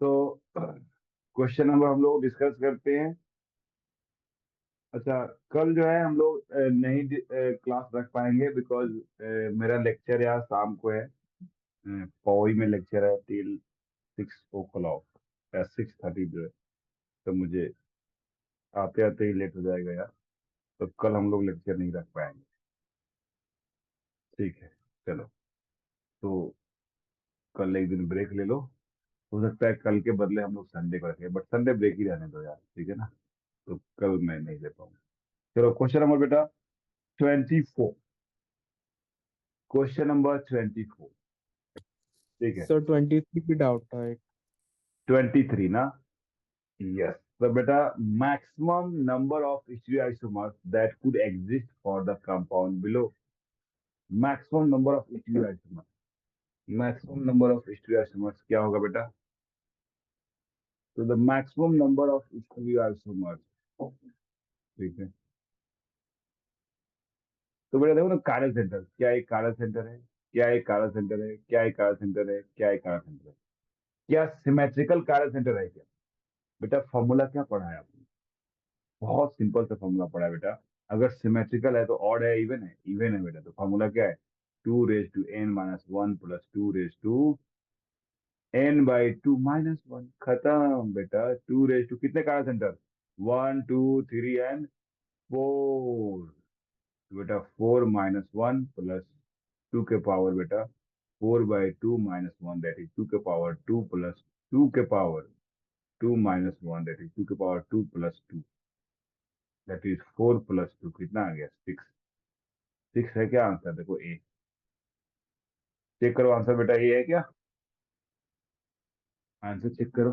तो question number हम लोग डिस्कस करते हैं। अच्छा, कल जो है हम लोग नहीं क्लास रख पाएंगे बिकॉज मेरा लेक्चर यार शाम को है। पौई में लेक्चर है टिल 6 o'clock या 6:30 जो है। तो मुझे आते आते ही लेट हो जाएगा यार। तो कल हम लोग लेक्चर नहीं रख पाएंगे। ठीक है, चलो। तो कल एक दिन ब्रेक ले लो। हो सकता है कल के बदले हम लोग संडे को रखें, बट संडे ब्रेक ही रहने दो यार, ठीक है ना। तो कल मैं नहीं दे पाऊंगा। चलो, क्वेश्चन नंबर बेटा 24। Question number 24। ठीक है। सर 23 पे डाउट था एक। 23 ना। यस। तो बेटा, maximum number of stereoisomers that could exist for the compound below. Maximum number of stereoisomers, maximum number of stereoisomers क्या होगा बेटा? तो the maximum number of stereoisomers, ठीक है। तो बेटा देखो ना, कार्य सेंटर क्या एक कार्य सेंटर है? क्या एक कार्य सेंटर है? क्या एक कार्य सेंटर है? क्या एक कार्य सेंटर है? क्या सिमेट्रिकल कार्य सेंटर है क्या? बेटा फॉर्मूला क्या पढ़ा है आपने? बहुत सिंपल सा फॉर्मूला पड़ा है बेटा। अगर सिमेट्रिकल है तो ऑड है, इवन है? इवन है बेटा। तो फॉर्मूला क्या है? 2 raised to n - 1 plus 2 raised to n/2 - 1। खत्म बेटा। 2 raised to कितने कार्य सेंटर? 1 2 3 एंड 4। तो बेटा 4 - 1 प्लस 2 के पावर बेटा 4/2 - 1, दैट इज 2 के पावर 2 प्लस 2 के पावर 2 - 1, दैट इज 2 के power 2 plus 2, that is 4 plus 2 कितना आ गया? 6। 6 है क्या आंसर? देखो ए। चेक करो आंसर बेटा, ए है क्या? आंसर चेक करो।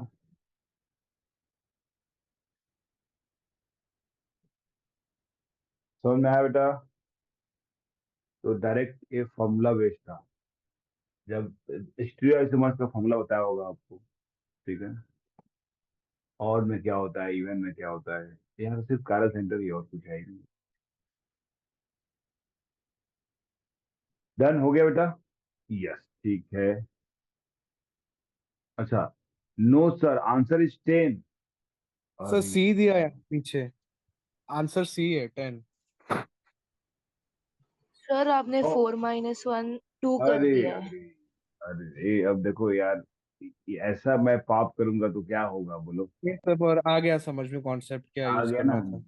समझ में आया बेटा? तो डायरेक्ट ये फॉर्मूला बेस्ड था। जब स्टीरियोआइसोमर्स का फॉर्मूला बताया होगा आपको, ठीक है। और में क्या होता है, इवन में क्या होता है? यहाँ सिर्फ कार्य सेंटर ही है, और कुछ है ही नहीं। डन हो गया बेटा? यस, ठीक है। अच्छा, no sir, answer is 10। Sir अरे, सी दिया है पीछे। आंसर सी है 10। सर आपने ओ, 4 - 1 2 कर अरे दिया है। अरे अरे, अब देखो यार, ऐसा मैं पाप करूंगा तो क्या होगा बोलो? ये सब और आ गया समझ में कॉन्सेप्ट क्या आ यूज गया ना। करना था।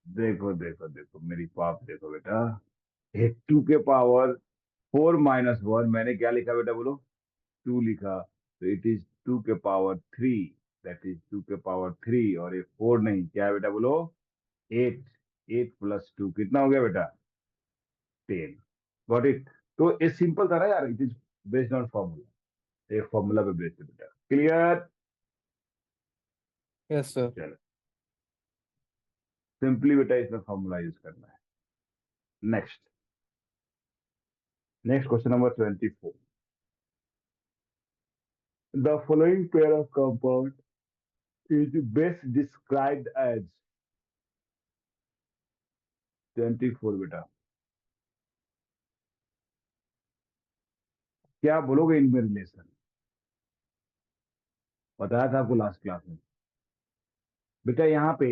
देखो देखो देखो मेरी पाप देखो बेटा। 2 के पावर 4 - 1, मैंने क्या लिखा बेटा बोलो? 2 लिखा। तो इट इज 2 के पावर 3, दैट इज 2 के पावर 3। और ये 4 नहीं, क्या है बेटा बोलो? 8। 8 प्लस 2 कितना हो गया बेटा? 10। Got it? तो ये सिंपल था ना यार, it is based on formula. एक फॉर्मूला पे बेस्ड है बेटा। क्लियर? Yes sir. चलो, सिंपली बेटा इसमें फॉर्मूला यूज करना है। Next. Next question number 24। The following pair of compound is best described as। 24 बेटा, क्या बोलोगे इनमें रिलेशन? बताया था आपको लास्ट क्लास में। बेटा यहाँ पे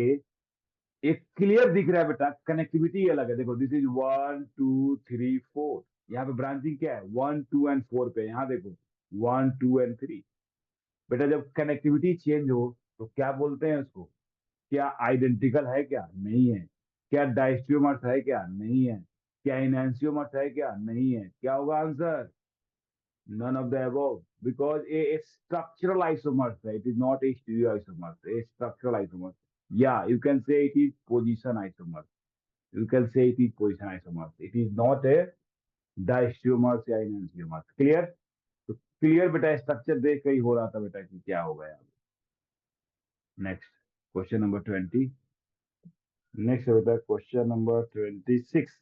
एक क्लियर दिख रहा है बेटा, कनेक्टिविटी अलग है। देखो, दिस इज 1 2 3 4। यहाँ पे ब्रांचिंग क्या है? 1 2 एंड 4 पे। यहाँ देखो 1 2 एंड 3। बेटा जब कनेक्टिविटी चेंज हो तो क्या बोलते हैं उसको? क्या आइडेंटिकल है? क्या नहीं है? क्या डायस्ट्रियोमर्स है? क्या नहीं है? क्या इनैंसियोमर्स है? क्या नहीं है? क्या होगा answer? None of the above, because a structural isomers, it is not a stereoisomers, a structural isomers. Yeah, you can say it is position isomers. You can say it is position isomers. It is not a diastereomers या enantiomers. Clear? तो clear बेटा, structure देख के ही हो रहा था बेटा कि क्या होगा यहाँ। Next, question number 20। नेक्स्ट है बेटा question number 26।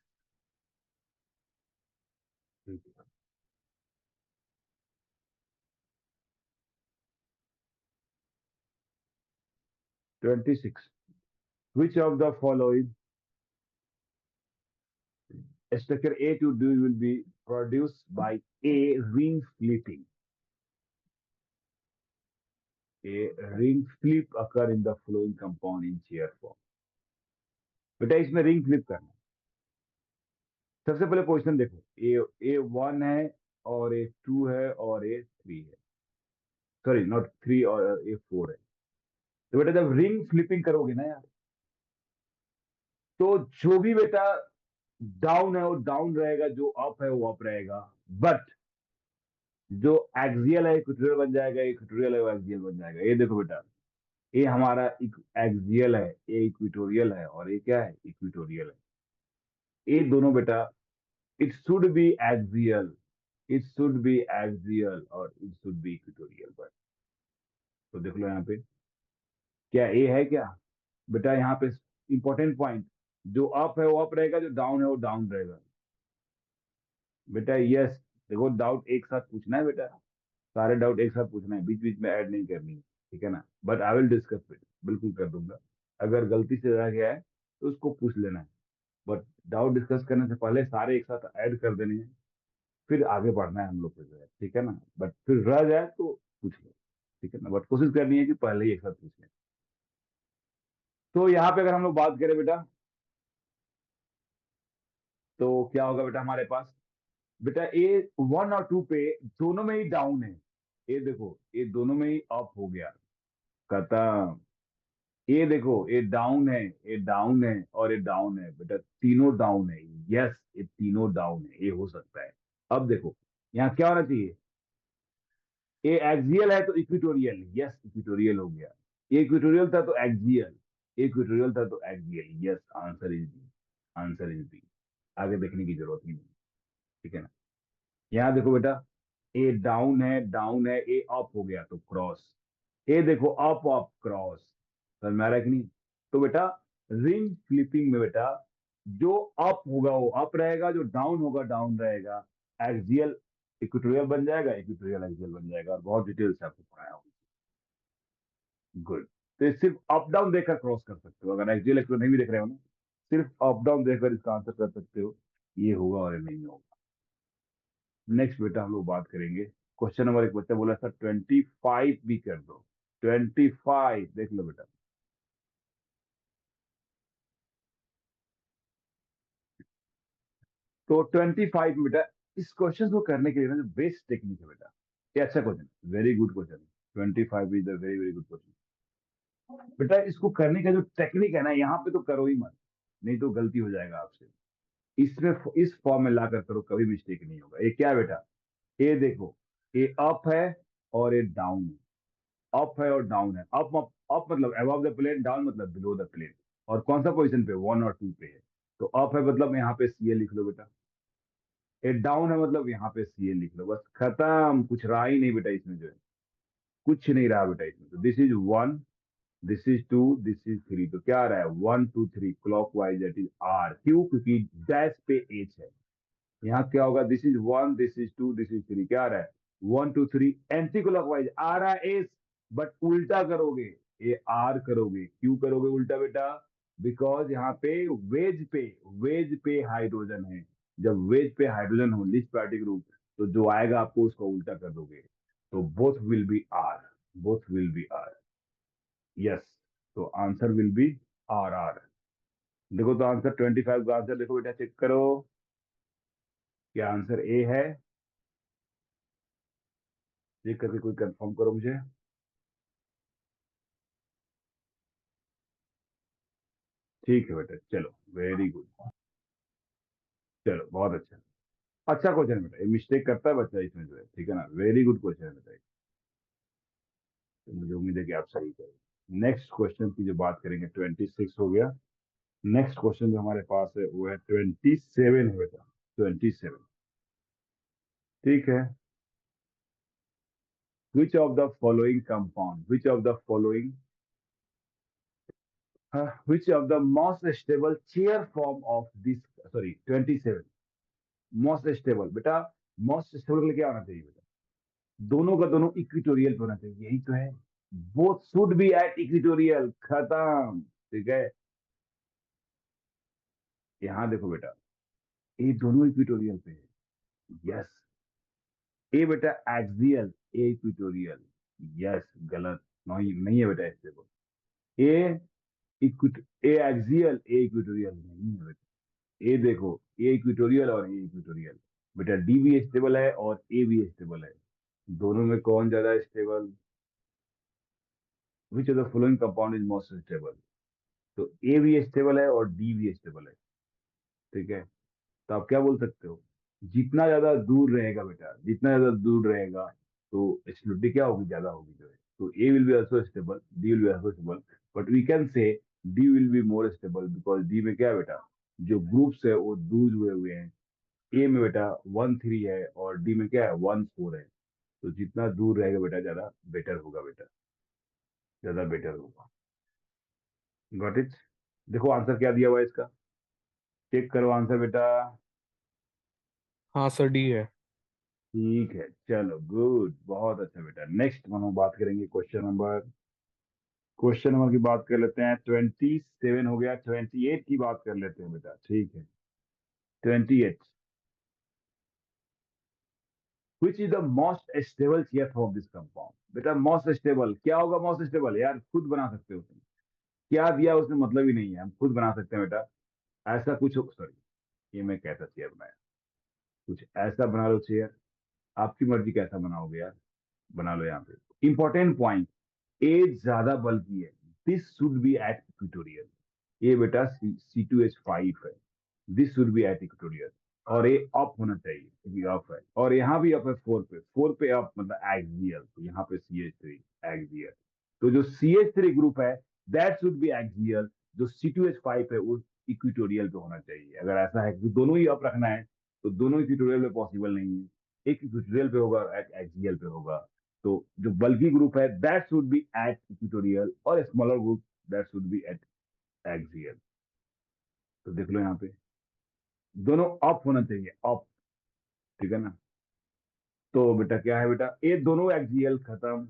26। Which of the following structure A to D will be produced by A ring splitting? A ring flip occur in the flowing compound in chair form. बेटा इसमें ring flip करना है। सबसे पहले position देखो, ए 1 है और ए 2 है और ए 3 है, सॉरी नॉट 3 और ए 4 है। तो बेटा जब रिंग फ्लिपिंग करोगे ना यार, तो जो भी बेटा डाउन है वो डाउन रहेगा, जो अप है वो अप रहेगा, बट जो एक्सियल है इक्वेटोरियल बन जाएगा, इक्वेटोरियल है वो एक्सियल बन जाएगा। ये देखो बेटा, ये हमारा एक्सियल है, ये इक्वेटोरियल है, और ये क्या है, इक्वेटोरियल है। ये दोनों बेटा, it should be axial, it should be axial और it should be equatorial. But तो देख लो यहाँ पे क्या ए है क्या बेटा, यहाँ पे इंपॉर्टेंट पॉइंट, जो अप है वो अप रहेगा, जो डाउन है वो डाउन रहेगा बेटा। यस, देखो डाउट एक साथ पूछना है बेटा, सारे डाउट एक साथ पूछना है, बीच बीच में ऐड नहीं करनी है, ठीक है ना। But I will discuss it, बिल्कुल कर दूंगा। अगर गलती से रह गया है तो उसको पूछ लेना है, बट डाउट डिस्कस करने से पहले सारे एक साथ ऐड कर देने हैं, फिर आगे बढ़ना है हम लोग को जो है, ठीक है ना। बट फिर रह जाए तो पूछ लो, ठीक है ना, बट कोशिश करनी है कि पहले ही एक साथ पूछ लें। तो यहाँ पे अगर हम लोग बात करें बेटा, तो क्या होगा बेटा हमारे पास, बेटा ए 1 और 2 पे दोनों में ही डाउन है। ये देखो, ये दोनों में ही अप हो गया, खत्म। ये देखो, ये डाउन है, ये डाउन है और ये डाउन है बेटा, तीनों डाउन है। यस, ये तीनों डाउन है, ये हो सकता है। अब देखो यहाँ क्या होना चाहिए, ये एक्सियल है तो इक्विटोरियल, यस इक्विटोरियल हो गया। ये इक्विटोरियल था तो एक्सियल, इक्विटोरियल था तो axial. Yes, answer is B, answer is B. आगे देखने की जरूरत ही नहीं, ठीक है ना। यहाँ देखो बेटा, ए डाउन है, ए अप हो गया तो क्रॉस। ए देखो अप अप क्रॉस, समझ में आ रहा है कि नहीं। तो बेटा रिंग फ्लिपिंग में बेटा, जो अप होगा वो अप रहेगा, जो डाउन होगा डाउन रहेगा। एक्सियल इक्वेटोरियल बन जाएगा, इक्वेटोरियल एक्सियल बन जाएगा, और बहुत डिटेल से आपको पढ़ाया होगा। गुड। तो ये सिर्फ अप डाउन देखकर क्रॉस कर सकते हो, अगर एक्सियल एक्सियल नहीं भी देख रहे हो ना, सिर्फ अप डाउन देखकर इसका आंसर कर सकते हो, ये होगा और ये नहीं होगा। नेक्स्ट बेटा हम लोग बात करेंगे, क्वेश्चन नंबर एक बच्चा बोला था 25 भी कर दो, 25 देख लो बेटा। तो 25 में बेटा, इस क्वेश्चन को करने के लिए ना जो बेस्ट टेक्निक है बेटा, ये अच्छा question, very good question. 25 is a very very good question बेटा। इसको करने का जो टेक्निक है ना, यहाँ पे तो करो ही मत, नहीं तो गलती हो जाएगा आपसे। इसमें इस फॉर्म में ला कर करो, कभी मिस्टेक नहीं होगा। ये क्या है बेटा, ये देखो, ये अप है और ये डाउन है, अप है और डाउन है। अप अप अप मतलब अबव द प्लेन, डाउन मतलब बिलो द प्लेन। और कौन सा पोजीशन पे, 1 और 2 पे है। तो अप है मतलब यहाँ पे सी ए लिख लो बेटा, ये डाउन है मतलब यहाँ पे सी ए लिख लो, बस खत्म। कुछ रहा ही नहीं बेटा इसमें जो है, कुछ नहीं रहा बेटा इसमें। तो this is 1, this is 2, this is 3। तो क्या आ रहा है, 1 2 3 clockwise, that is R. क्यों, क्योंकि डैश पे एच है। यहाँ क्या होगा, this is 1, this is 2, this is 3। क्या आ रहा है, 1 2 3 एंटी क्लॉकवाइज आ रहा है एस, बट उल्टा करोगे, ये आर करोगे। क्यों करोगे उल्टा बेटा, बिकॉज यहाँ पे वेज पे हाइड्रोजन है। जब वेज पे हाइड्रोजन हो लिस्ट पार्टिकल ग्रुप, तो जो आएगा आपको उसको उल्टा कर दोगे, तो both will be R, both will be R. Yes, तो answer will be R R. देखो तो आंसर 25 का आंसर देखो बेटा, चेक करो, क्या आंसर ए है, चेक करके कोई कंफर्म करो मुझे। ठीक है बेटा, चलो वेरी गुड, चलो बहुत अच्छा। अच्छा क्वेश्चन है बेटा, ये मिस्टेक करता है बच्चा इसमें जो है, ठीक है ना। वेरी गुड क्वेश्चन है बेटा, तो मुझे उम्मीद है कि आप सही करेंगे। नेक्स्ट क्वेश्चन की जो बात करेंगे, 26 हो गया। नेक्स्ट क्वेश्चन जो हमारे पास है वो है 27 है बेटा, 27। ठीक है, विच of the following compound, which of the following, which of the most stable chair form of this, sorry 27, most stable बेटा। मोस्ट स्टेबल के लिए क्या होना चाहिए बेटा, दोनों का दोनों इक्विटोरियल पे होना चाहिए, यही तो है। Both should be at equatorial, खत्म, ठीक है। यहां देखो बेटा, ये दोनों इक्विटोरियल पे है, यस। ए बेटा एक्सियल, ए इक्विटोरियल, यस, गलत। नहीं नहीं है बेटा स्टेबल। ए ए एक्सियल, ए इक्वेटोरियल नहीं है बेटा। ए देखो, ए इक्वेटोरियल और ए इक्वेटोरियल। बेटा डी भी स्टेबल है और ए भी स्टेबल है। दोनों में कौन ज्यादा stable? Which of the following compound is most stable? तो ए भी स्टेबल है और डी भी स्टेबल है। ठीक है, तो आप क्या बोल सकते हो? जितना ज्यादा दूर रहेगा बेटा, जितना ज्यादा दूर रहेगा, तो स्टेबिलिटी क्या होगी, ज्यादा होगी जो है। तो A will be also stable, D will be also stable, but we can say D will be more stable because D में क्या है बेटा, जो ग्रुप्स है वो दूर जुड़े हुए हैं। ए में बेटा 1 3 है और डी में क्या है 1 4 है। तो जितना दूर रहेगा बेटा ज्यादा बेटर होगा बेटा, ज्यादा बेटर होगा। Got it? देखो आंसर क्या दिया हुआ है इसका, चेक करो आंसर बेटा। हाँ सर, डी है। ठीक है, चलो गुड, बहुत अच्छा बेटा। नेक्स्ट हम लोग बात करेंगे क्वेश्चन नंबर की बात कर लेते हैं। 27 हो गया, 28 की बात कर लेते हैं बेटा। ठीक है, 28। Which is the most stable care of this compound? बेटा मोस्ट स्टेबल क्या होगा? मोस्ट स्टेबल यार खुद बना सकते हो तुम, क्या दिया उसमें मतलब ही नहीं है, हम खुद बना सकते हैं बेटा। ऐसा कुछ हो, सॉरी, ये मैं कैसा चेयर बनाया, कुछ ऐसा बना लो चेयर, आपकी मर्जी कैसा बनाओगे यार, बना लो यहाँ पे। इंपॉर्टेंट पॉइंट, एज ज्यादा बल्कि है, this should be at equatorial. ये बेटा C2H5 है, this should be at equatorial. और ये अप होना चाहिए, ये अप है, और यहाँ भी अप है, 4 पे अप मतलब एक्सियल, तो यहाँ पे CH3 एक्सियल। तो जो CH3 ग्रुप है दैट शुड बी एक्सियल, जो C2H5 है वो इक्वेटोरियल पे होना चाहिए। अगर ऐसा है कि दोनों ही अप रखना है, तो दोनों इक्वेटोरियल पे पॉसिबल नहीं है, एक इक्वेटोरियल पे होगा और एक एक्सियल पे होगा। तो जो बल्कि ग्रुप है that should be at equatorial, और smaller group that should be at axial. तो देख लो यहाँ पे दोनों अप होना चाहिए, अप। ठीक है ना? तो बेटा क्या है बेटा, ये दोनों एक्सियल खत्म,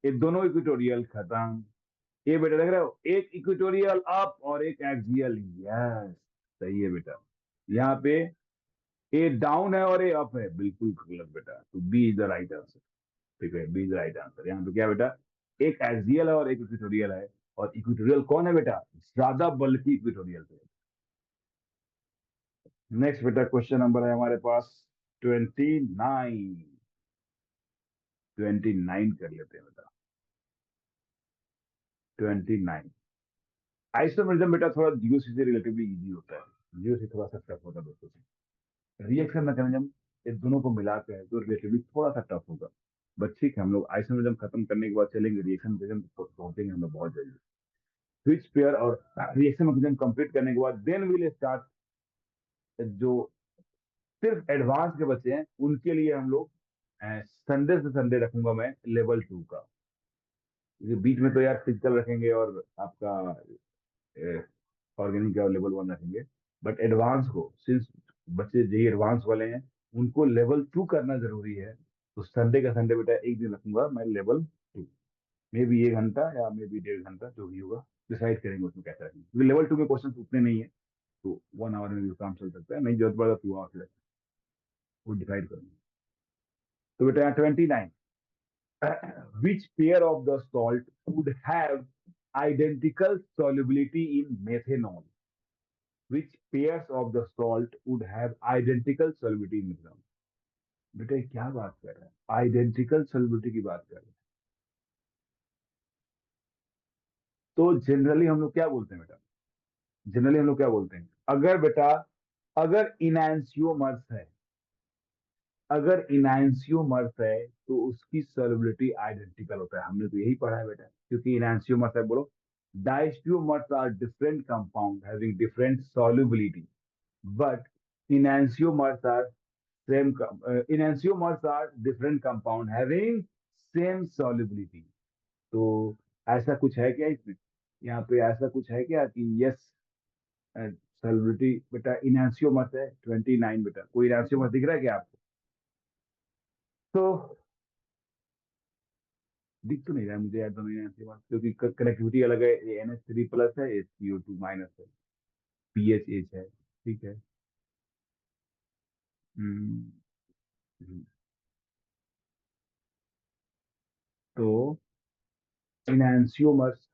ये दोनों इक्वेटोरियल खत्म। ये बेटा देख रहे हो, एक इक्वेटोरियल अप और एक एक्सियल, यस सही है बेटा। यहाँ पे ए डाउन है और ए अप है, बिल्कुल गलत बेटा। तो B is the right answer. ठीक है, B is the right answer. यहाँ पे क्या बेटा, एक एक्सियल है और एक इक्वेटोरियल है, और इक्वेटोरियल कौन है बेटा, ज्यादा बल्कि इक्वेटोरियल पे। नेक्स्ट बेटा क्वेश्चन नंबर है हमारे पास 29। 29 कर लेते हैं बेटा। 29, आइसोमेरिज्म बेटा थोड़ा जीओसी से रिलेटिवली इजी होता है, जीओसी थोड़ा सा टफ होता है दोस्तों से। रिएक्शन मैकेनिज्म ये दोनों को मिलाकर है तो रिलेटिवली थोड़ा सा टफ होगा, बट ठीक है, हम लोग आइसोमेरिज्म खत्म करने के बाद चलेंगे रिएक्शन मैकेनिज्म पहुंचेंगे हम लोग बहुत जल्दी। स्विच पेयर और रिएक्शन मैकेनिज्म कंप्लीट करने के बाद देन विल स्टार्ट, जो सिर्फ एडवांस के बच्चे हैं उनके लिए हम लोग संडे से संडे रखूंगा मैं लेवल 2 का। क्योंकि बीच में तो यार फिजिकल रखेंगे और आपका ऑर्गेनिक का लेवल 1 रखेंगे, बट एडवांस को सिंस बच्चे जेई एडवांस वाले हैं उनको लेवल 2 करना जरूरी है। तो संडे का संडे बेटा एक दिन रखूंगा मैं लेवल 2, मे बी 1 घंटा या मे बी 1.5 घंटा, जो भी होगा डिसाइड करेंगे उसमें कैसा रखेंगे, क्योंकि लेवल 2 में क्वेश्चन उतने नहीं है, तो 1 आवर में भी काम चल सकता है, नहीं जरूरत पड़ा 2 आवर, वो डिसाइड करेंगे। तो बेटा यहाँ 29, which pair of the salt would have identical solubility in methanol? Which pairs of the salt would have identical solubility in methanol? बेटा ये क्या बात कर रहा है, आइडेंटिकल सॉल्युबिलिटी की बात कर रहे हैं। तो जनरली हम लोग क्या बोलते हैं बेटा, जनरली हम लोग क्या बोलते हैं, अगर बेटा, अगर इनैंसियोमर्स है, अगर इनैंसियोमर्स है तो उसकी सॉल्युबिलिटी आइडेंटिकल होता है। हमने तो यही पढ़ा है बेटा, क्योंकि इनैंसियोमर्स है, बोलो। Diastereomers are different compound having different solubility, but enantiomers are enantiomers are different compound having same solubility। तो ऐसा कुछ है क्या इसमें, यहाँ पे ऐसा कुछ है क्या कि यस सॉल्युबिलिटी बेटा इनैंसियोमर्स है 29 बेटा, कोई इनैंसियोमर्स दिख रहा है क्या आपको? तो दिख तो नहीं रहा है मुझे यार दोनों इनैंसियोमर्स, क्योंकि कनेक्टिविटी अलग है, ये NH3+ है, ये CO2- है, PHH है। ठीक है। हम्म, हम्म। तो इनैंसियोमर्स।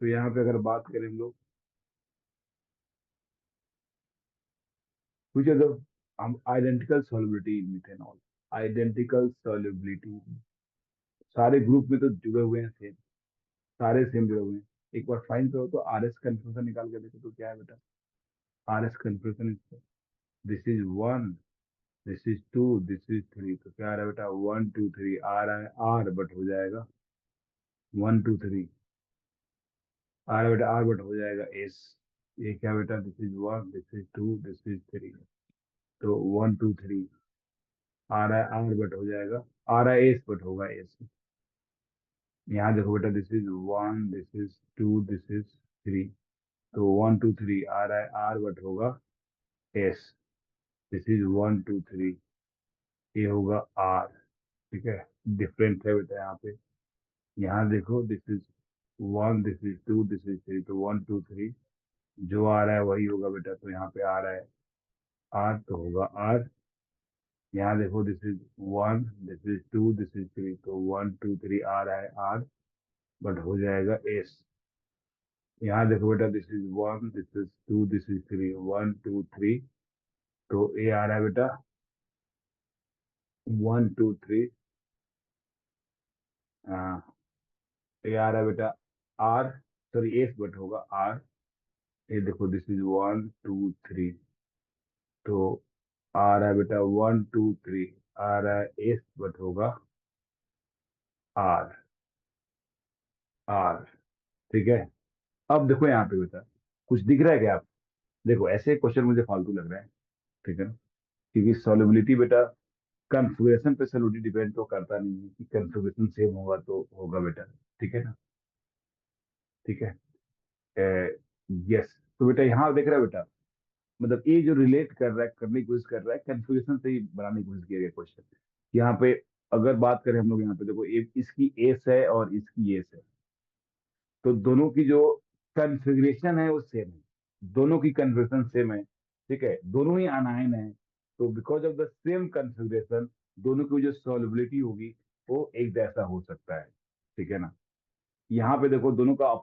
तो यहाँ पे अगर बात करें हम लोग, which are the identical solubility in methanol, identical solubility, सारे ग्रुप में तो जुड़े हुए हैं सेम, सारे सेम जुड़े हुए हैं। एक बार फाइंड करो तो आर एस कन्फ्यूजन निकाल के देखो तो क्या है बेटा, R S confusion, this is one, this is two, this is three, तो क्या आ रहा है बेटा, 1 2 3 आ रहा है आर, बट हो जाएगा 1 2 3, आ रहा है बेटा आर, बट हो जाएगा एस। ये क्या बेटा, this is one, this is two, this is three, तो 1 2 3 आ रहा है आर, बट हो जाएगा, आ रहा है एस, बट होगा एस। यहाँ देखो बेटा, this is one, this is two, this is three, तो 1 2 3 आ रहा है आर, बट होगा एस। दिस इज 1 2 3, ये होगा आर। ठीक है, डिफरेंट है बेटा यहाँ पे। यहाँ देखो, this is one, this is two, this is three, तो 1 2 3 जो आ रहा है वही होगा बेटा, तो यहाँ पे आ रहा है आर, तो होगा आर। यहाँ देखो, this is one, this is two, this is three, तो 1 2 3 आ रहा है आर, बट हो जाएगा एस। यहाँ देखो बेटा, this is one, this is two, this is three, 1 2 3, तो ए आ रहा है बेटा 1 2 3, ए आ रहा है बेटा आर, सॉरी एस, बट होगा आर। ये देखो, दिस इज 1 2 3, तो आ रहा है बेटा 1 2 3, आ रहा है एस, बट होगा आर, आर। ठीक है, अब देखो यहाँ पे बेटा, कुछ दिख रहा है क्या आप, देखो ऐसे क्वेश्चन मुझे फालतू लग रहा है, ठीक है ना, क्योंकि सॉल्युबिलिटी बेटा कन्फिग्रेशन पे सॉल्युबिलिटी डिपेंड तो करता नहीं है, कि कन्फिग्रेशन सेम होगा तो होगा बेटा। ठीक है ना, ठीक है, यस। तो बेटा यहाँ देख रहा है बेटा, मतलब ये जो रिलेट कर रहा है, करने की कोशिश कर रहा है, कन्फ्यूजन से ही बनाने की कोशिश किया गया क्वेश्चन। यहाँ पे अगर बात करें हम लोग, यहाँ पे देखो, इसकी एस है और इसकी एस है, तो दोनों की जो कन्फिग्रेशन है वो सेम है, दोनों की कन्फिग्रेशन सेम है। ठीक है, दोनों ही अनायन है, तो because of the same configuration दोनों की जो सॉल्युबिलिटी होगी वो एक जैसा हो सकता है। ठीक है ना, यहाँ पे देखो, दोनों का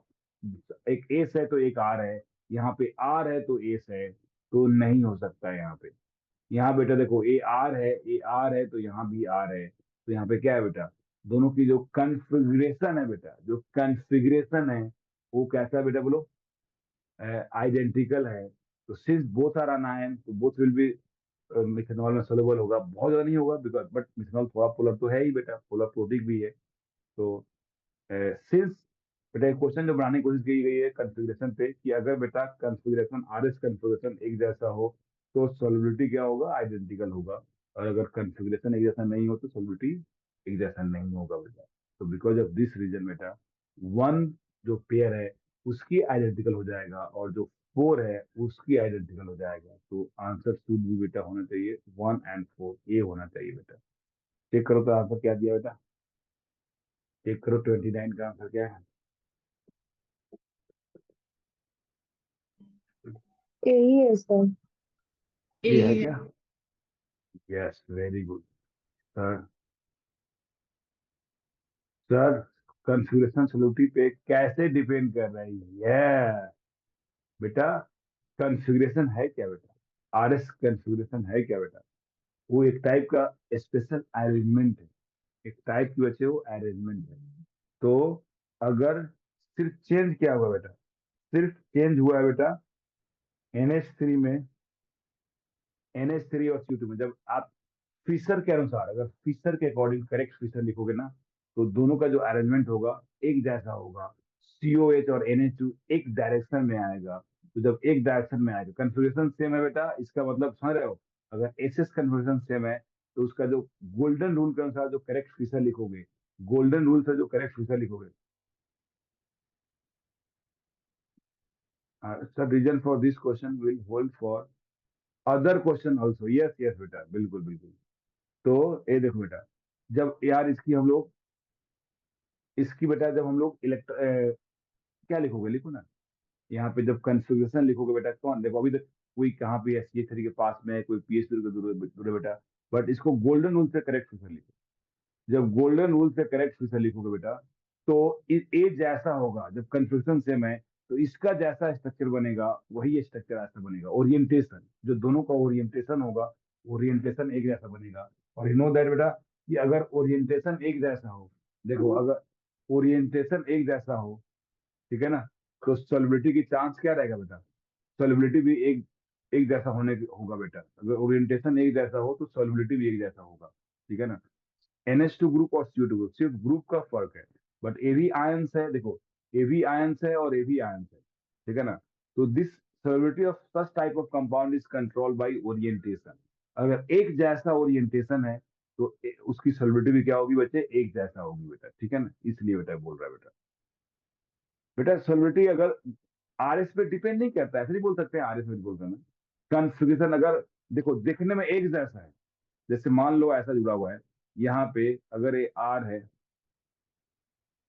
एक एस है तो एक आर है, यहाँ पे आर है तो एस है, तो नहीं हो सकता है यहाँ पे। यहाँ बेटा देखो, ए आर है, ए आर है, तो यहाँ भी आर है, तो यहाँ पे क्या है बेटा, दोनों की जो कन्फिग्रेशन है बेटा, जो कन्फिग्रेशन है वो कैसा है बेटा, बोलो, आइडेंटिकल है। तो सिंस बोथ आर अनायन, तो बोथ विल बी मिथेनॉल में सोलुबल होगा, बहुत ज्यादा नहीं होगा बिकॉज, बट मिथेनॉल थोड़ा पोलर तो है ही बेटा, पोलर प्रोटिक भी है। तो सिंस बेटा एक क्वेश्चन जो बनाने की कोशिश की गई है कन्फिग्रेशन पे, कि अगर बेटा कन्फिग्रेशन आर एस कन्फिग्रेशन एक जैसा हो तो सॉल्युबिलिटी क्या होगा, आइडेंटिकल होगा, और अगर कन्फिग्रेशन एक जैसा नहीं हो तो सॉल्युबिलिटी एक जैसा नहीं होगा बेटा। तो बिकॉज ऑफ दिस रीजन बेटा, वन जो पेयर है उसकी आइडेंटिकल हो जाएगा, और जो फोर है उसकी आइडेंटिकल हो जाएगा। तो आंसर शुड भी बेटा होना चाहिए 1 and 4, ये होना चाहिए बेटा। चेक करो तो आंसर क्या दिया बेटा, चेक करो 29 का आंसर क्या है। यही है सर। ये है क्या, yes, very good sir. Sir configuration solubility पे कैसे डिपेंड कर रही है बेटा, कन्फिग्रेशन है क्या बेटा, आरएस कन्फिग्रेशन है क्या बेटा, वो एक टाइप का स्पेशल अरेंजमेंट है, एक टाइप की वजह से वो अरेंजमेंट है। तो अगर सिर्फ चेंज क्या हुआ बेटा, सिर्फ चेंज हुआ है बेटा NH3 में, NH3 और CO2 में, जब आप फिशर के अनुसार, अगर फिशर के अकॉर्डिंग करेक्ट फिशर लिखोगे ना, तो दोनों का जो अरेंजमेंट होगा एक जैसा होगा। COH और NH2 एक डायरेक्शन में आएगा, तो जब एक डायरेक्शन में आएगा, कन्फिग्रेशन सेम है बेटा, इसका मतलब समझ रहे हो, अगर एसएस कन्फिग्रेशन सेम है तो उसका जो गोल्डन रूल के अनुसार जो करेक्ट फिशर लिखोगे, गोल्डन रूल से जो करेक्ट फिशर लिखोगे, sir reason for this question will hold for other question also, yes yes बेटा, बिल्कुल बिल्कुल। तो ये देखो बेटा, जब यार इसकी हम लोग, इसकी बेटा जब हम लोग क्या लिखोगे, लिखो ना, यहाँ पे जब कन्फिग्रेशन लिखोगे बेटा, कौन देखो, अभी तक कोई कहाँ पे SCH3 के पास में है, कोई PH3 के दूर दूर है बेटा, बट इसको गोल्डन रूल से करेक्ट फिशर लिखो। जब गोल्डन रूल से करेक्ट फिर से लिखोगे बेटा, तो ए जैसा होगा, जब कंफ्यूजन सेम है तो इसका जैसा स्ट्रक्चर बनेगा वही स्ट्रक्चर ऐसा बनेगा। ओरिएंटेशन, जो दोनों का ओरिएंटेशन होगा, ओरिएंटेशन एक जैसा बनेगा। और यू नो दैट बेटा, कि अगर ओरिएंटेशन एक जैसा हो, देखो अगर ओरिएंटेशन एक जैसा हो, ठीक है ना, तो सॉलिबिलिटी की चांस क्या रहेगा बेटा, सॉलिबिलिटी भी एक एक जैसा होने होगा बेटा। अगर ओरिएंटेशन एक जैसा हो तो सॉलिबिलिटी भी एक जैसा होगा, ठीक है ना। NH2 ग्रुप और CO2 ग्रुप सिर्फ ग्रुप का फर्क है, बट ए भी आयंस है, देखो ए भी आयंस है और ए भी आयंस है, ठीक है ना। तो this solubility of such type of compound is control by orientation. अगर एक जैसा ओरिएंटेशन है तो उसकी solubility भी क्या होगी बच्चे, एक जैसा होगी बेटा, ठीक है ना। इसलिए बेटा बोल रहा है बेटा, बेटा solubility अगर RS पे डिपेंड नहीं करता, ऐसे नहीं बोल सकते RS पे बोल करना। कॉन्फ़िगरेशन अगर देखो दिखने में एक जैसा है, जैसे मान लो ऐसा जुड़ा हुआ है, यहाँ पे अगर ये R है,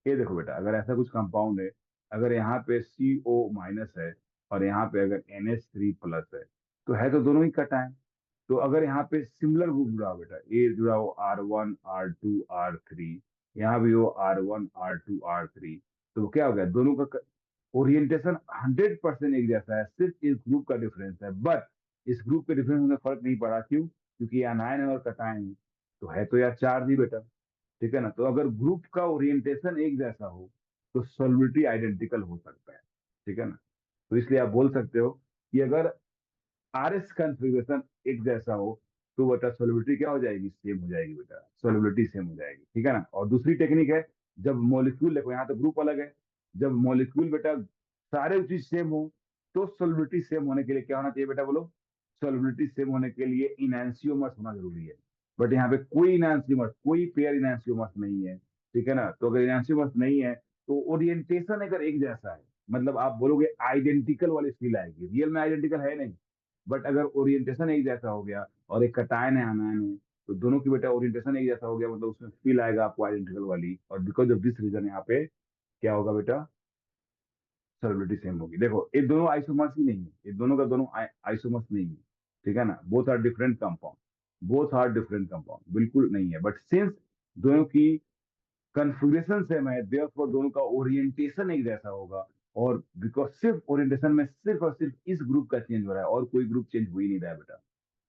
ये देखो बेटा अगर ऐसा कुछ कंपाउंड है, अगर यहाँ पे CO- है और यहाँ पे अगर NH3+ है, तो है तो दोनों ही कटायन। तो अगर यहाँ पे सिमिलर ग्रुप जुड़ा हो बेटा, ए जुड़ा हो R1 R2 R3, यहाँ भी हो R1 R2 R3, तो क्या हो गया, दोनों का ओरिएंटेशन 100% एक जैसा है, सिर्फ इस ग्रुप का डिफरेंस है। बट इस ग्रुप के डिफरेंस में फर्क नहीं पड़ा, क्यों, क्योंकि ये अनायन है और कटायन है, तो है तो यार चार्ज ही बेटा, ठीक है ना। तो अगर ग्रुप का ओरिएंटेशन एक जैसा हो तो सॉल्युबिलिटी आइडेंटिकल हो सकता है, ठीक है ना। तो इसलिए आप बोल सकते हो कि अगर RS कॉन्फ़िगरेशन एक जैसा हो तो बेटा सॉल्युबिलिटी क्या हो जाएगी, सेम हो जाएगी बेटा, सॉल्युबिलिटी सेम हो जाएगी, ठीक है ना। और दूसरी टेक्निक है, जब मॉलिक्यूल देखो यहाँ तो ग्रुप अलग है, जब मॉलिक्यूल बेटा सारे चीज सेम हो तो सॉल्युबिलिटी सेम होने के लिए क्या होना चाहिए बेटा, बोलो, सॉल्युबिलिटी सेम होने के लिए इनैंसियोमर्स होना जरूरी है। बट यहाँ पे कोई इनैंसियोमर्स, कोई पेयर इनैंसियोमर्स नहीं है, ठीक है ना। तो अगर इनैंसियोमर्स नहीं है तो ओरिएंटेशन अगर एक जैसा है, मतलब आप बोलोगे आइडेंटिकल वाली फील आएगी, रियल में आइडेंटिकल है नहीं, बट अगर ओरिएंटेशन एक जैसा हो गया और एक कटायन है आनायन है, तो दोनों की बेटा ओरिएंटेशन एक जैसा हो गया, मतलब उसमें फील आएगा आपको आइडेंटिकल वाली। और बिकॉज ऑफ दिस रीजन यहाँ पे क्या होगा बेटा, सॉल्युबिलिटी सेम होगी। देखो ये दोनों आइसोमर्स ही नहीं है, ये दोनों का दोनों आइसोमर्स नहीं है, ठीक है ना। Both are different compound, both are different compound, बिल्कुल नहीं है। बट सिंस दोनों की कन्फिग्रेशन सेम है, देयरफॉर दोनों का ओरिएंटेशन एक जैसा होगा। और बिकॉज सिर्फ ओरिएंटेशन में सिर्फ और सिर्फ इस ग्रुप का चेंज हो रहा है और कोई ग्रुप चेंज हो ही नहीं रहा है बेटा,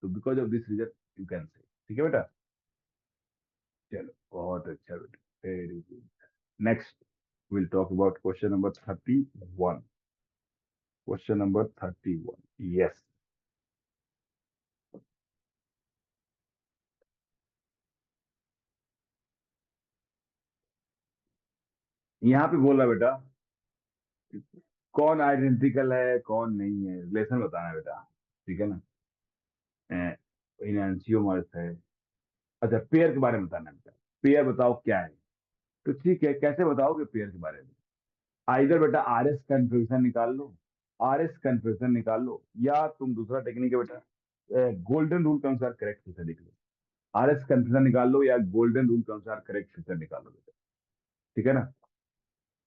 तो because of this reason you can say, ठीक है बेटा। चलो बहुत अच्छा बेटा, very good. Next will talk about question number 31। Question number 31, yes. यहाँ पे बोल रहा बेटा कौन आइडेंटिकल है कौन नहीं है, रिलेशन बताना है बेटा, ठीक है ना। इनएंशियोमर्स है, अच्छा पेयर के बारे में बताना है बेटा, पेयर बताओ क्या है। तो ठीक है, कैसे बताओगे पेयर के बारे में, आइधर बेटा RS कन्फ्यूजन निकाल लो, RS कन्फ्यूजन निकाल लो, या तुम दूसरा टेक्निक है बेटा गोल्डन रूल के अनुसार करेक्ट फीचर निकलो। RS कन्फ्यूजन निकाल लो या गोल्डन रूल के अनुसार करेक्ट फीचर निकाल लो बेटा, ठीक है ना।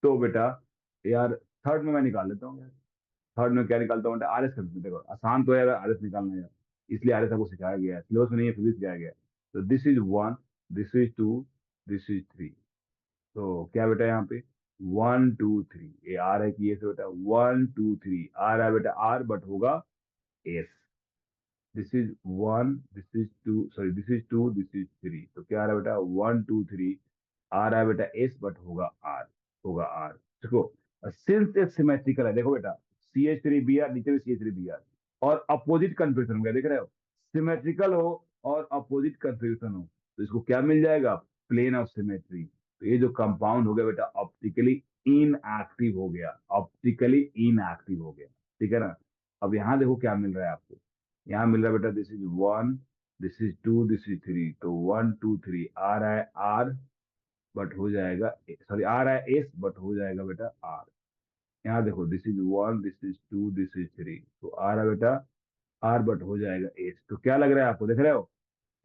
तो बेटा यार थर्ड में मैं निकाल लेता हूँ यार, थर्ड में क्या निकालता हूँ, RS कन्फ्यूजन, देखो आसान तो है यार RS निकालना है यार, इसलिए RS आपको सिखाया गया है, सिलेबस में नहीं है फिर भी सिखाया गया है। तो this is 1, this is 2, this is 3। तो क्या बेटा यहाँ पे 1 2 3, ये आर है कि ये से बेटा 1 2 3, आर है बेटा आर बट होगा S. This is 1, this is 2, sorry this is 2, this is 3, तो क्या आ रहा है बेटा 1 2 3, आ रहा है बेटा एस बट होगा आर, होगा आर। देखो सिंस ए सिमेट्रिकल है, देखो बेटा CH3Br, नीचे भी CH3Br, और अपोजिट कन्फ्यूजन हो गया, देख रहे हो, सिमेट्रिकल हो और अपोजिट कन्फ्यूजन हो, तो इसको क्या मिल जाएगा, प्लेन ऑफ सिमेट्री। तो ये जो कंपाउंड हो गया बेटा ऑप्टिकली इनएक्टिव हो गया, ऑप्टिकली इनएक्टिव हो गया, ठीक है ना। अब यहाँ देखो क्या मिल रहा है आपको, यहाँ मिल रहा है बेटा this is 1, this is 2, this is 3, तो 1 2 3 आ रहा है आर बट हो जाएगा, सॉरी आ रहा है एस बट हो जाएगा बेटा आर। यहाँ देखो this is 1, this is 2, this is 3, तो आ रहा है बेटा आर बट हो जाएगा एस। तो क्या लग रहा है आपको, देख रहे हो,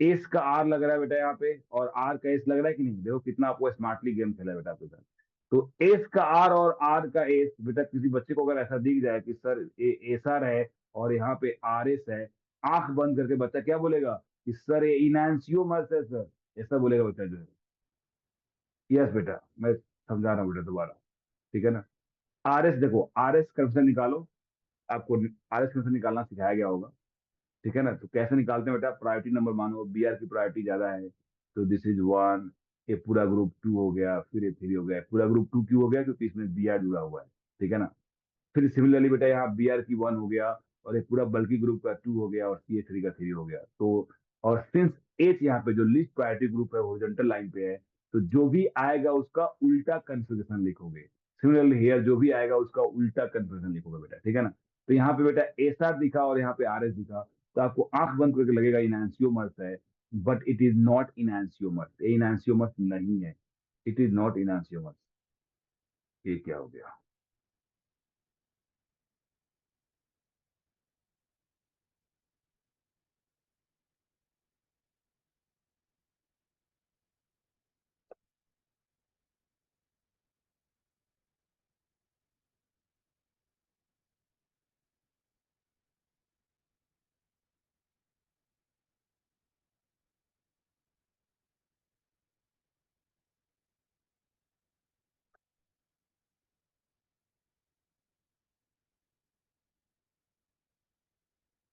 एस का आर लग रहा है बेटा यहाँ पे और आर का एस लग रहा है कि नहीं, देखो कितना आपको स्मार्टली गेम खेला है बेटा आपके साथ। तो एस का आर और आर का एस बेटा, किसी बच्चे को अगर ऐसा दिख जाए कि सर एस आर है और यहाँ पे आर एस है, आंख बंद करके बच्चा क्या बोलेगा कि सर ये इनैंसियोमर्स है सर, ऐसा बोलेगा बच्चा जो है, यस बेटा, मैं समझा रहा हूँ बेटा दोबारा, ठीक है ना। आर एस देखो, आर एस कन्वर्जन निकालो, आपको आर एस कन्वर्जन निकालना सिखाया गया होगा, ठीक है ना। तो कैसे निकालते हैं बेटा, प्रायोरिटी नंबर मानो बी आर की प्रायोरिटी ज्यादा है, तो दिस इज वन, ये पूरा ग्रुप टू हो गया, फिर ये थ्री हो गया। पूरा ग्रुप टू क्यों हो गया, क्योंकि इसमें बी आर जुड़ा हुआ है, ठीक है ना। फिर सिमिलरली बेटा यहाँ बी आर की वन हो गया, और एक पूरा बल्कि ग्रुप का टू हो गया, और सी ए थ्री का थ्री हो गया। तो और सिंस एच यहाँ पे जो लिस्ट प्रायोरिटी ग्रुप है हॉरिजॉन्टल लाइन पे है, तो जो भी आएगा उसका उल्टा कन्फिग्रेशन लिखोगे। सिमिलरली हियर जो भी आएगा उसका उल्टा कन्फिग्रेशन लिखोगे बेटा, ठीक है ना। तो यहाँ पे बेटा एस आर दिखा और यहाँ पे आर एस दिखा, तो आपको आंख बंद करके लगेगा इनैंसियोमर्स है, बट इट इज नॉट इनैंसियोमर्स, ये इनैंसियोमर्स नहीं है, इट इज नॉट इनैंसियोमर्स। ये क्या हो गया।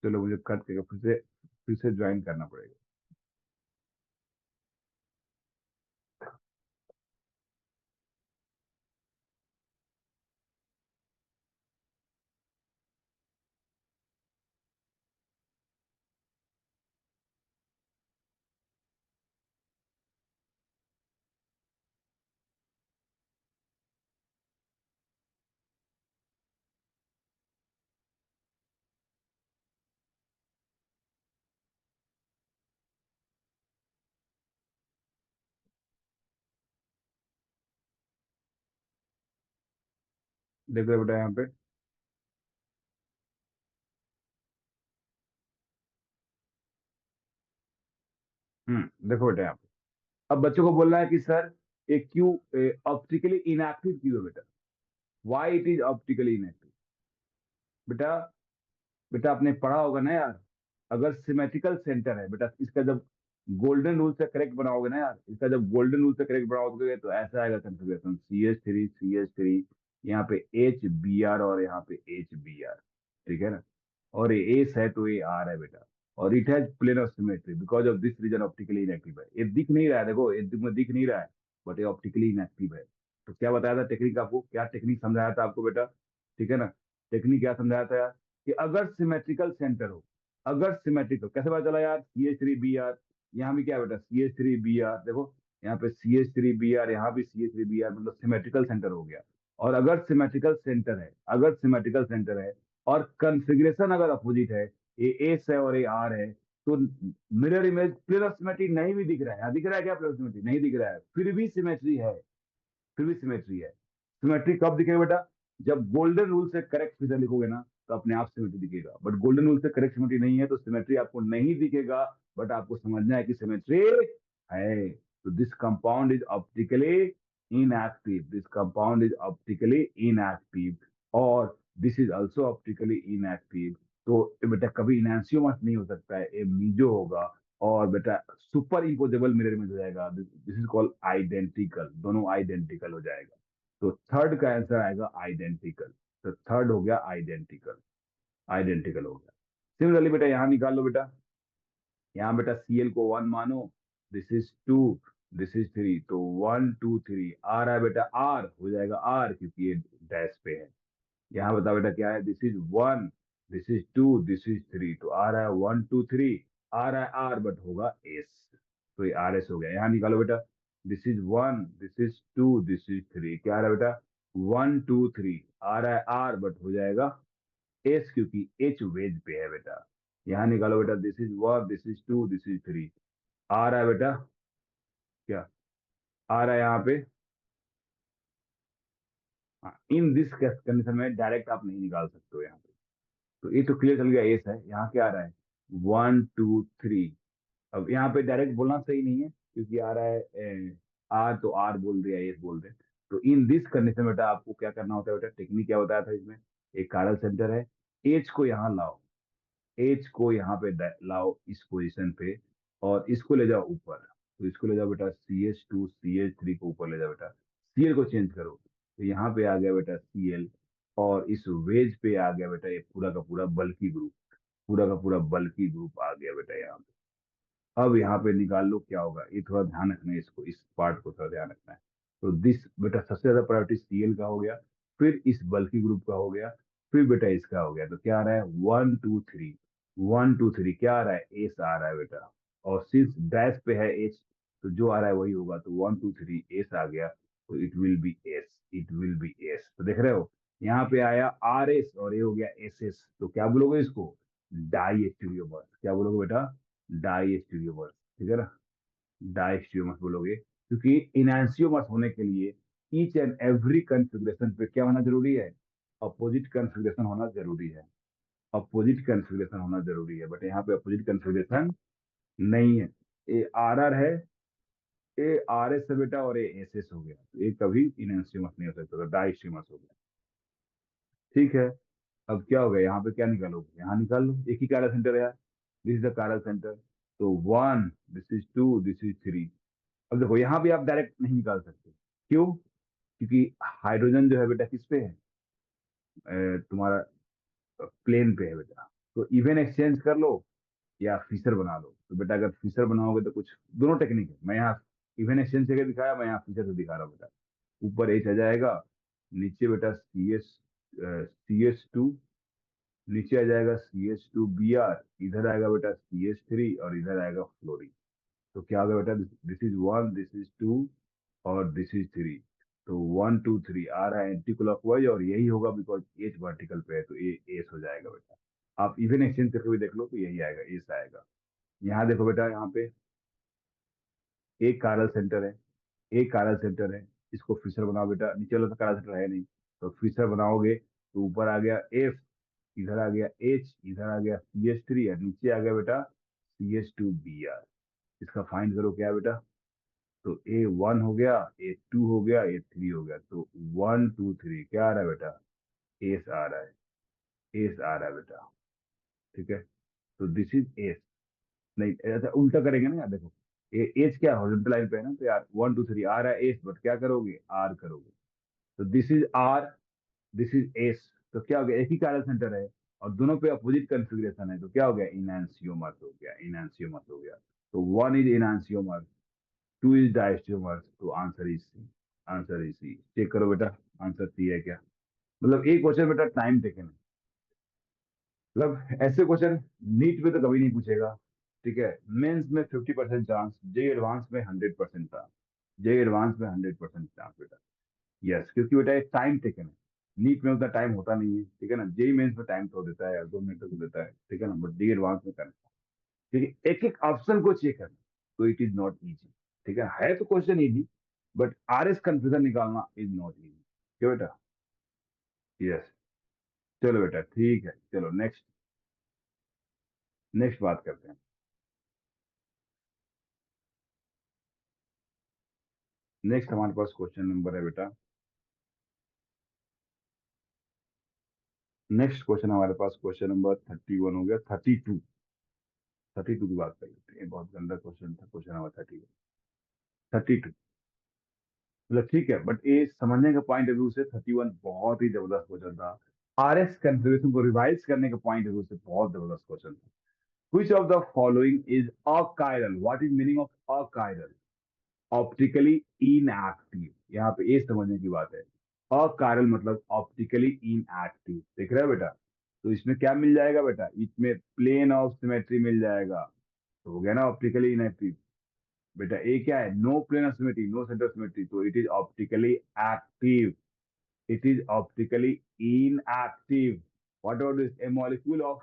चलो मुझे कट के फिर से ज्वाइन करना पड़ेगा। देखो बेटा यहाँ पे, देखो बेटा यहाँ पे, अब बच्चों को बोलना है कि सर ये क्यों ऑप्टिकली इनएक्टिव क्यों है बेटा, why it is optically inactive. बेटा, बेटा आपने पढ़ा होगा ना यार, अगर सिमेट्रिकल सेंटर है बेटा, इसका जब गोल्डन रूल से करेक्ट बनाओगे ना यार, इसका जब गोल्डन रूल से करेक्ट बनाओगे तो ऐसा आएगा कन्फिग्रेशन, सी एच थ्री यहाँ पे एच बी आर और यहाँ पे एच बी आर, ठीक है ना। और ये एस है तो ये आर है बेटा, और it has plane of symmetry because of this reason optically inactive है। ये दिख नहीं रहा है, देखो ये में दिख नहीं रहा है, बट ये ऑप्टिकली इनएक्टिव है। तो क्या बताया था टेक्निक, आपको क्या टेक्निक समझाया था आपको बेटा, ठीक है ना। टेक्निक क्या समझाया था यार, कि अगर सिमेट्रिकल सेंटर हो, अगर सिमेट्रिकल, कैसे पता चला यार, C H three B R, यहाँ भी क्या है बेटा C H three B R, देखो यहाँ पे C H three B R, यहाँ भी C H three B R, मतलब सिमेट्रिकल सेंटर हो गया। और अगर सिमेट्रिकल सेंटर है, अगर सिमेट्रिकल सेंटर है और कन्फिग्रेशन अगर अपोजिट है, ये एस है और ये आर है, तो mirror image plane of symmetry नहीं भी दिख रहा है, दिख रहा है क्या, प्लेन ऑफ सिमेट्री नहीं दिख रहा है, फिर भी सिमेट्री है, फिर भी सिमेट्री है। सिमेट्री कब दिखेगा बेटा, जब गोल्डन रूल से करेक्ट फिगर लिखोगे ना तो अपने आप सिमेट्री दिखेगा, बट गोल्डन रूल से करेक्ट सिमेट्री नहीं है तो सिमेट्री आपको नहीं दिखेगा, बट आपको समझना है कि सिमेट्री है। तो this compound is optically inactive, this compound is optically inactive, और this is also optically inactive. तो बेटा कभी इनैंसियोमर्स नहीं हो सकता है, ये मीजो होगा, और बेटा सुपर इम्पोजेबल मिरर इमेज हो जाएगा, दिस इज कॉल्ड आइडेंटिकल, दोनों आइडेंटिकल हो जाएगा। तो थर्ड का आंसर आएगा आइडेंटिकल, तो थर्ड हो गया आइडेंटिकल, आइडेंटिकल हो गया। सिमिलरली बेटा यहाँ निकाल लो बेटा, यहाँ बेटा सीएल को वन मानो, this is two, this is three, तो वन टू थ्री आ रहा है बेटा, आर हो जाएगा आर क्योंकि ये डैश पे है। यहाँ बता बेटा क्या है, this is one, this is two, this is three, तो आ रहा है वन टू थ्री, आ रहा है आर बट होगा एस, तो ये आर एस हो गया। यहाँ निकालो बेटा, this is one, this is two, this is three, क्या आ रहा है बेटा वन टू थ्री, आ रहा है आर बट हो जाएगा एस क्योंकि एच वेज पे है बेटा। यहाँ निकालो बेटा, this is one, this is two, this is three, आ रहा है बेटा क्या, आ रहा है यहाँ पे, इन दिस कंडीशन में डायरेक्ट आप नहीं निकाल सकते हो यहाँ पे। तो ये तो क्लियर चल गया, एस है, यहाँ क्या आ रहा है वन टू थ्री। अब यहाँ पे डायरेक्ट बोलना सही नहीं है क्योंकि आ रहा है आर, तो आर बोल दिया एस बोल रहे। तो इन दिस कंडीशन बेटा आपको क्या करना होता है बेटा, टेक्निक क्या बताया था इसमें, एक कारल सेंटर है, एच को यहाँ लाओ, एच को यहाँ पे लाओ इस पोजीशन पे, और इसको ले जाओ ऊपर, तो इसको ले जाओ बेटा CH2 CH3 को ऊपर ले जाओ बेटा, Cl को चेंज करो, तो यहाँ पे आ गया बेटा Cl, और इस वेज पे आ गया बेटा ये पूरा का पूरा बल्की ग्रुप, पूरा का पूरा बल्की ग्रुप आ गया बेटा यहाँ पे। अब यहाँ पे निकाल लो क्या होगा, ये थोड़ा ध्यान रखना है, इसको इस पार्ट को थोड़ा ध्यान रखना है। तो दिस बेटा सबसे ज्यादा प्रायोरिटी Cl का हो गया, फिर इस बल्की ग्रुप का हो गया, फिर बेटा इसका हो गया, तो क्या आ रहा है 1 2 3, 1 2 3 क्या आ रहा है, एस आ रहा है बेटा, और सिंस डैश पे है एच, तो जो आ रहा है वही होगा, तो 1 2 3 एस आ गया, तो it will be S, it will be S. तो देख रहे हो यहाँ पे आया आर एस और ये हो गया एस एस, तो क्या बोलोगे इसको, डाई स्टीरियोमर्स, क्या बोलोगे बेटा, डाई स्टीरियोमर्स, ठीक है ना, डाई स्टीरियोमर्स बोलोगे, क्योंकि इनैंसियोमर्स होने के लिए ईच एंड एवरी कन्फिग्रेशन पे क्या होना जरूरी है, अपोजिट कन्फिग्रेशन होना जरूरी है, अपोजिट कन्फिग्रेशन होना जरूरी है, बट यहाँ पे अपोजिट कन्फिग्रेशन नहीं है, ए आर आर है, ए आर एस है बेटा, और ए एस एस हो गया, तो ये कभी इनैंसियोमर्स नहीं हो सकता, तो डाई स्टीरियोमर्स हो गया, ठीक है। अब क्या हो गया, यहाँ पे क्या निकालोगे, यहाँ निकाल लो, एक ही कारा सेंटर है यार, दिस इज द कारा सेंटर, तो 1, दिस इज 2, दिस इज 3। अब देखो यहाँ भी आप डायरेक्ट नहीं निकाल सकते, क्यों, क्योंकि हाइड्रोजन जो है बेटा किस पे है, तुम्हारा प्लेन पे है बेटा, तो इवन एक्सचेंज कर लो या फिशर बना लो, तो बेटा अगर फिशर बनाओगे तो कुछ दोनों टेक्निक है, मैं यहाँ इवन एक्सचेंज से दिखाया, मैं यहाँ फिशर से दिखा रहा हूँ बेटा, ऊपर एच आ जाएगा, नीचे बेटा सी एच टू, नीचे आ जाएगा CH2Br, इधर आएगा बेटा CH3 और इधर आएगा फ्लोरीन, तो क्या होगा बेटा, दिस इज 1, दिस इज 2 और दिस इज 3, तो 1 2 3 आ रहा है एंटी क्लॉकवाइज, और यही होगा बिकॉज एच वर्टिकल पे है, तो ये एस हो जाएगा बेटा। आप इवन एक्सचेंज करके भी देख लो तो यही आएगा, एस आएगा। यहाँ देखो बेटा, यहाँ पे एक कारल सेंटर है, एक कारल सेंटर है, इसको फिशर बनाओ बेटा, नीचे वाला तो कारल सेंटर है नहीं, तो फिशर बनाओगे तो ऊपर आ गया एफ, इधर आ गया एच, इधर आ गया CH3 और नीचे आ गया बेटा CH2Br। इसका फाइंड करो क्या है बेटा, तो A1 हो गया, A2 हो गया, A3 हो गया, तो 1 2 3 क्या आ रहा है बेटा, एस आ रहा है, एस आ रहा है बेटा, ठीक है, तो दिस इज एस। नहीं ऐसा उल्टा करेंगे ना यार, देखो एच क्या हॉरिजॉन्टल लाइन पे है ना, तो यार 1 2 3 आ रहा है एस, बट क्या करोगे, आर करोगे, तो this is R, this is S, तो क्या हो गया, एक ही कारा सेंटर है और दोनों पे अपोजिट कन्फिग्रेशन है, तो क्या हो गया, इनैंसियोमर्स हो गया, इनैंसियोमर्स हो गया, तो 1 इज इनैंसियोमर्स, 2 इज डायस्टियोमर्स, तो answer is C, answer is C. Check करो बेटा आंसर सी है क्या, मतलब एक क्वेश्चन बेटा टाइम टेकन है, मतलब ऐसे क्वेश्चन नीट में तो कभी नहीं पूछेगा, ठीक है, मेंस में 50% चांस, जे एडवांस में 100% चांस, जे एडवांस में 100% चांस बेटा, यस, क्योंकि बेटा एक टाइम टेकन है, नीट में उतना टाइम होता नहीं है, ठीक है ना, जेई मेंस में टाइम तो देता है यार, 2 मिनट तक देता है, ठीक है ना, बट डी एडवांस में करना, ठीक है, एक एक ऑप्शन को चेक करना, तो इट इज नॉट इजी, ठीक है तो question easy, but R S confusion निकालना इज नॉट इजी, क्या बेटा, यस, चलो बेटा ठीक है, चलो नेक्स्ट, नेक्स्ट बात करते हैं। नेक्स्ट हमारे पास क्वेश्चन नंबर है बेटा, नेक्स्ट क्वेश्चन हमारे पास क्वेश्चन नंबर 31 हो गया, 32, 32 की बात कर लेते हैं, बहुत गंदा क्वेश्चन था क्वेश्चन नंबर 32, मतलब ठीक है, बट ये समझने का पॉइंट ऑफ व्यू से 31 बहुत ही जबरदस्त क्वेश्चन था, आरएस कन्फिग्रेशन को रिवाइज करने के पॉइंट ऑफ व्यू से बहुत जबरदस्त क्वेश्चन था। Which of the following is achiral? What is meaning of achiral? Optically inactive, यहाँ पे ये समझने की बात है, अकायरल मतलब ऑप्टिकली इनएक्टिव, देख रहे हो बेटा, तो इसमें क्या मिल जाएगा बेटा, इसमें प्लेन ऑफ सिमेट्री मिल जाएगा, तो हो गया ना ऑप्टिकली इनएक्टिव, बेटा ए क्या है, no plane of symmetry, no centre of symmetry, तो it is optically active, it is optically inactive. What about this? A molecule of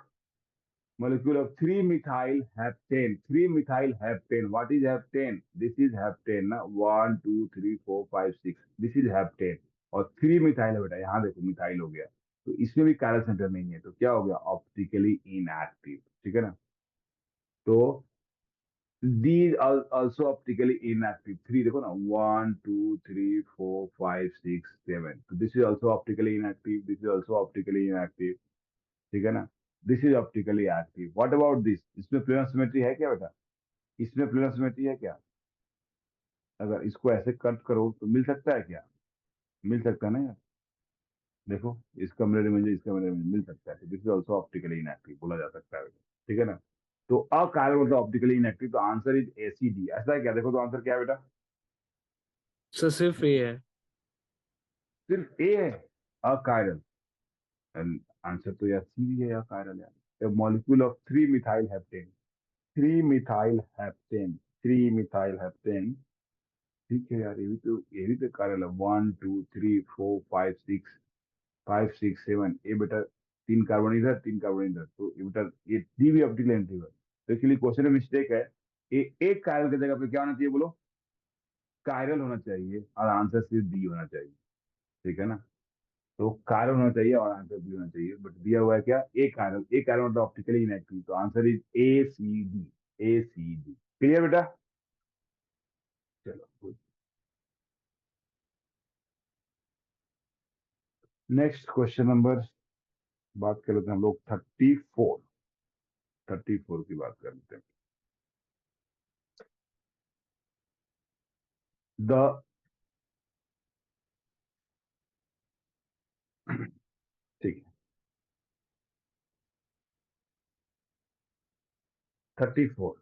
3-methyl heptane. 3-methyl heptane. What is heptane? This is heptane ना, 1 2 3 4 5 6, this is heptane, और 3 methyl है बेटा, यहाँ देखो methyl हो गया, तो इसमें भी कारा सेंटर नहीं है, तो क्या हो गया, ऑप्टिकली इनएक्टिव, ठीक है ना, तो these are also optically inactive, 3 देखो ना, 1 2 3 4 5 6 7, तो this is also optically inactive, this is also optically inactive, ठीक है ना, this is optically active. What about this, इसमें प्लेनर सिमेट्री है क्या बेटा, इसमें प्लेनर सिमेट्री है क्या, अगर इसको ऐसे कट करो तो मिल सकता है क्या? मिल सकता है ना यार। देखो, इसका मिरर इमेज इसका मिरर इमेज मिल सकता है, this is also optically inactive बोला जा सकता है, ठीक है ना। तो अकार्यल मतलब ऑप्टिकली इनएक्टिव, तो आंसर इज एसीडी। ऐसा है क्या? देखो तो आंसर क्या है बेटा? सर सिर्फ ए है। सिर्फ ए है अकार्यल। आंसर तो यार सी भी है अकार्यल यार। Molecule of 3 methyl heptane, 3 methyl heptane, 3 methyl heptane. ठीक है यार, ये भी तो कार्यल है। 1 2 3 4 5 6, 5 6 7 ये बेटा, 3 कार्बन इधर 3 कार्बन इधर, तो ये बेटा ये डी भी ऑप्टिकल एंटीवर। तो एक्चुअली क्वेश्चन में मिस्टेक है। ये एक कायरल की जगह पे क्या होना चाहिए बोलो? कायरल होना चाहिए और आंसर सिर्फ डी होना चाहिए, ठीक है ना। तो कायरल होना चाहिए और आंसर डी होना चाहिए, बट दिया हुआ है क्या? Achiral. ए कायरल मतलब ऑप्टिकली इनएक्टिव, तो answer is A C D. A C D. Clear बेटा? चलो नेक्स्ट क्वेश्चन नंबर, बात कर लेते हैं हम लोग 34। 34 की बात कर लेते हैं। द ठीक है, 34।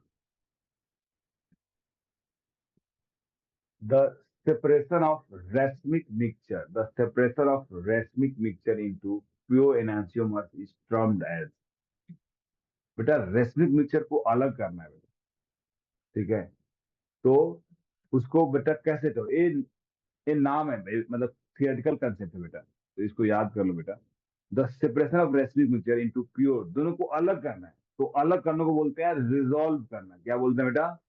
The separation of racemic mixture, the separation of racemic mixture into pure enantiomers is termed as। बेटा रेसमिक मिक्सचर को अलग करना है बेटा, ठीक है। तो उसको बेटा कैसे करो? ये नाम है, मतलब थियोरेटिकल कंसेप्ट है बेटा, तो इसको याद कर लो बेटा। The separation of racemic mixture into pure, दोनों को अलग करना है। तो अलग करने को बोलते हैं रिजॉल्व करना। क्या बोलते हैं बेटा?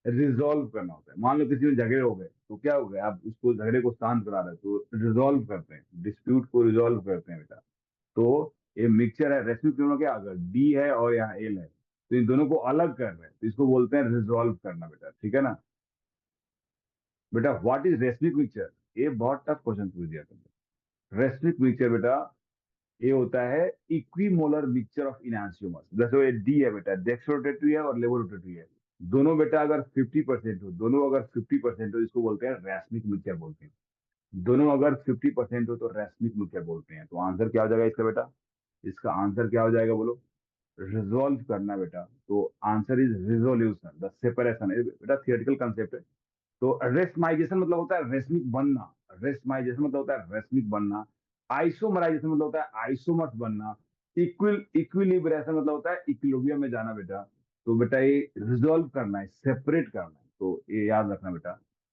रिजॉल्व करना होता है। मान लो किसी में झगड़े हो गए, तो क्या हो गया? आप उसको झगड़े को शांत करा रहे हैं, तो रिजॉल्व करते हैं, डिस्प्यूट को रिजॉल्व करते हैं बेटा। तो ये मिक्सचर है, रेसिपी दोनों क्या, अगर डी है और यहाँ एल है, तो इन दोनों को अलग कर रहे हैं, तो इसको बोलते हैं रिजॉल्व करना बेटा, ठीक है ना। बेटा व्हाट इज रेसिमिक मिक्सचर? ये बहुत टफ क्वेश्चन पूछ दिया तुमने। रेसिमिक मिक्सचर बेटा ये होता है इक्विमोलर मिक्सचर ऑफ इनैंसियोमर्स। जैसे ये डी है बेटा, डेक्सट्रोरोटेटरी है और लेवोरोटेटरी है। दोनों बेटा अगर 50% हो, दोनों अगर 50% हो, इसको बोलते हैं रैस्मिक मिक्सचर बोलते हैं। दोनों अगर 50% हो तो रैस्मिक मिक्सचर बोलते हैं। तो आंसर क्या हो जाएगा इसका बेटा? इसका आंसर क्या हो जाएगा बोलो? रिजोल्व करना बेटा। तो answer is resolution, the separation. बेटा थियोरेटिकल कंसेप्ट है। तो रेस्माइजेशन मतलब होता है रेशमिक बनना। रेस्माइजेशन मतलब होता है रेशमिक बनना। आइसोमराइजेशन मतलब होता है आइसोमर्स बनना। इक्विलिब्रेशन मतलब होता है इक्विलिब्रियम में जाना बेटा। तो बेटा ये रिजॉल्व करना है, सेपरेट करना है, तो ये याद रखना बेटा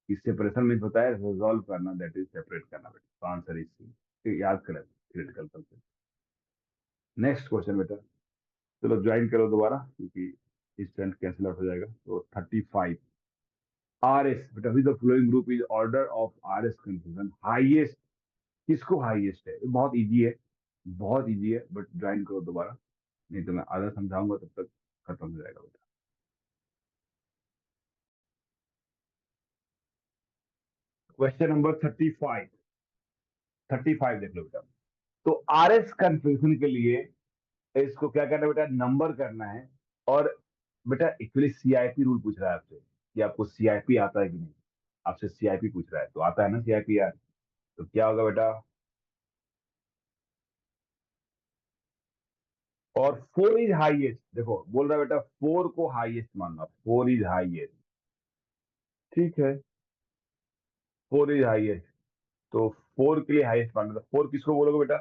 कि सेपरेशन मीन होता है रिजॉल्व करना, दैट इज सेपरेट करना बेटा। तो आंसर इज सी, याद करें क्रिटिकल कंसेप्ट। नेक्स्ट क्वेश्चन बेटा, चलो ज्वाइन करो दोबारा क्योंकि इस स्टैंड कैंसिल आउट हो जाएगा। तो 35। आर एस बेटा, with the flowing group is order of R S confusion highest. किसको हाईएस्ट है? ये बहुत इजी है, बहुत इजी है, बट ज्वाइन करो दोबारा, नहीं तो मैं आधा समझाऊंगा तब तक खत्म हो जाएगा बेटा। Question number 35। 35 देख लो बेटा। तो आर एस कंफ्यूजन के लिए इसको क्या करना है बेटा? नंबर करना है। और बेटा एक्चुअली सीआईपी रूल पूछ रहा है आपसे कि आपको सीआईपी आता है कि नहीं। आपसे सीआईपी पूछ रहा है, तो आता है ना सीआईपी यार। तो क्या होगा बेटा? और 4 इज हाईएस्ट, देखो बोल रहा है बेटा 4 को हाईएस्ट मानना, 4 इज हाईएस्ट, ठीक है। 4 इज हाईएस्ट, तो 4 के लिए हाईएस्ट मानना, तो 4 किसको बोलोगे बेटा?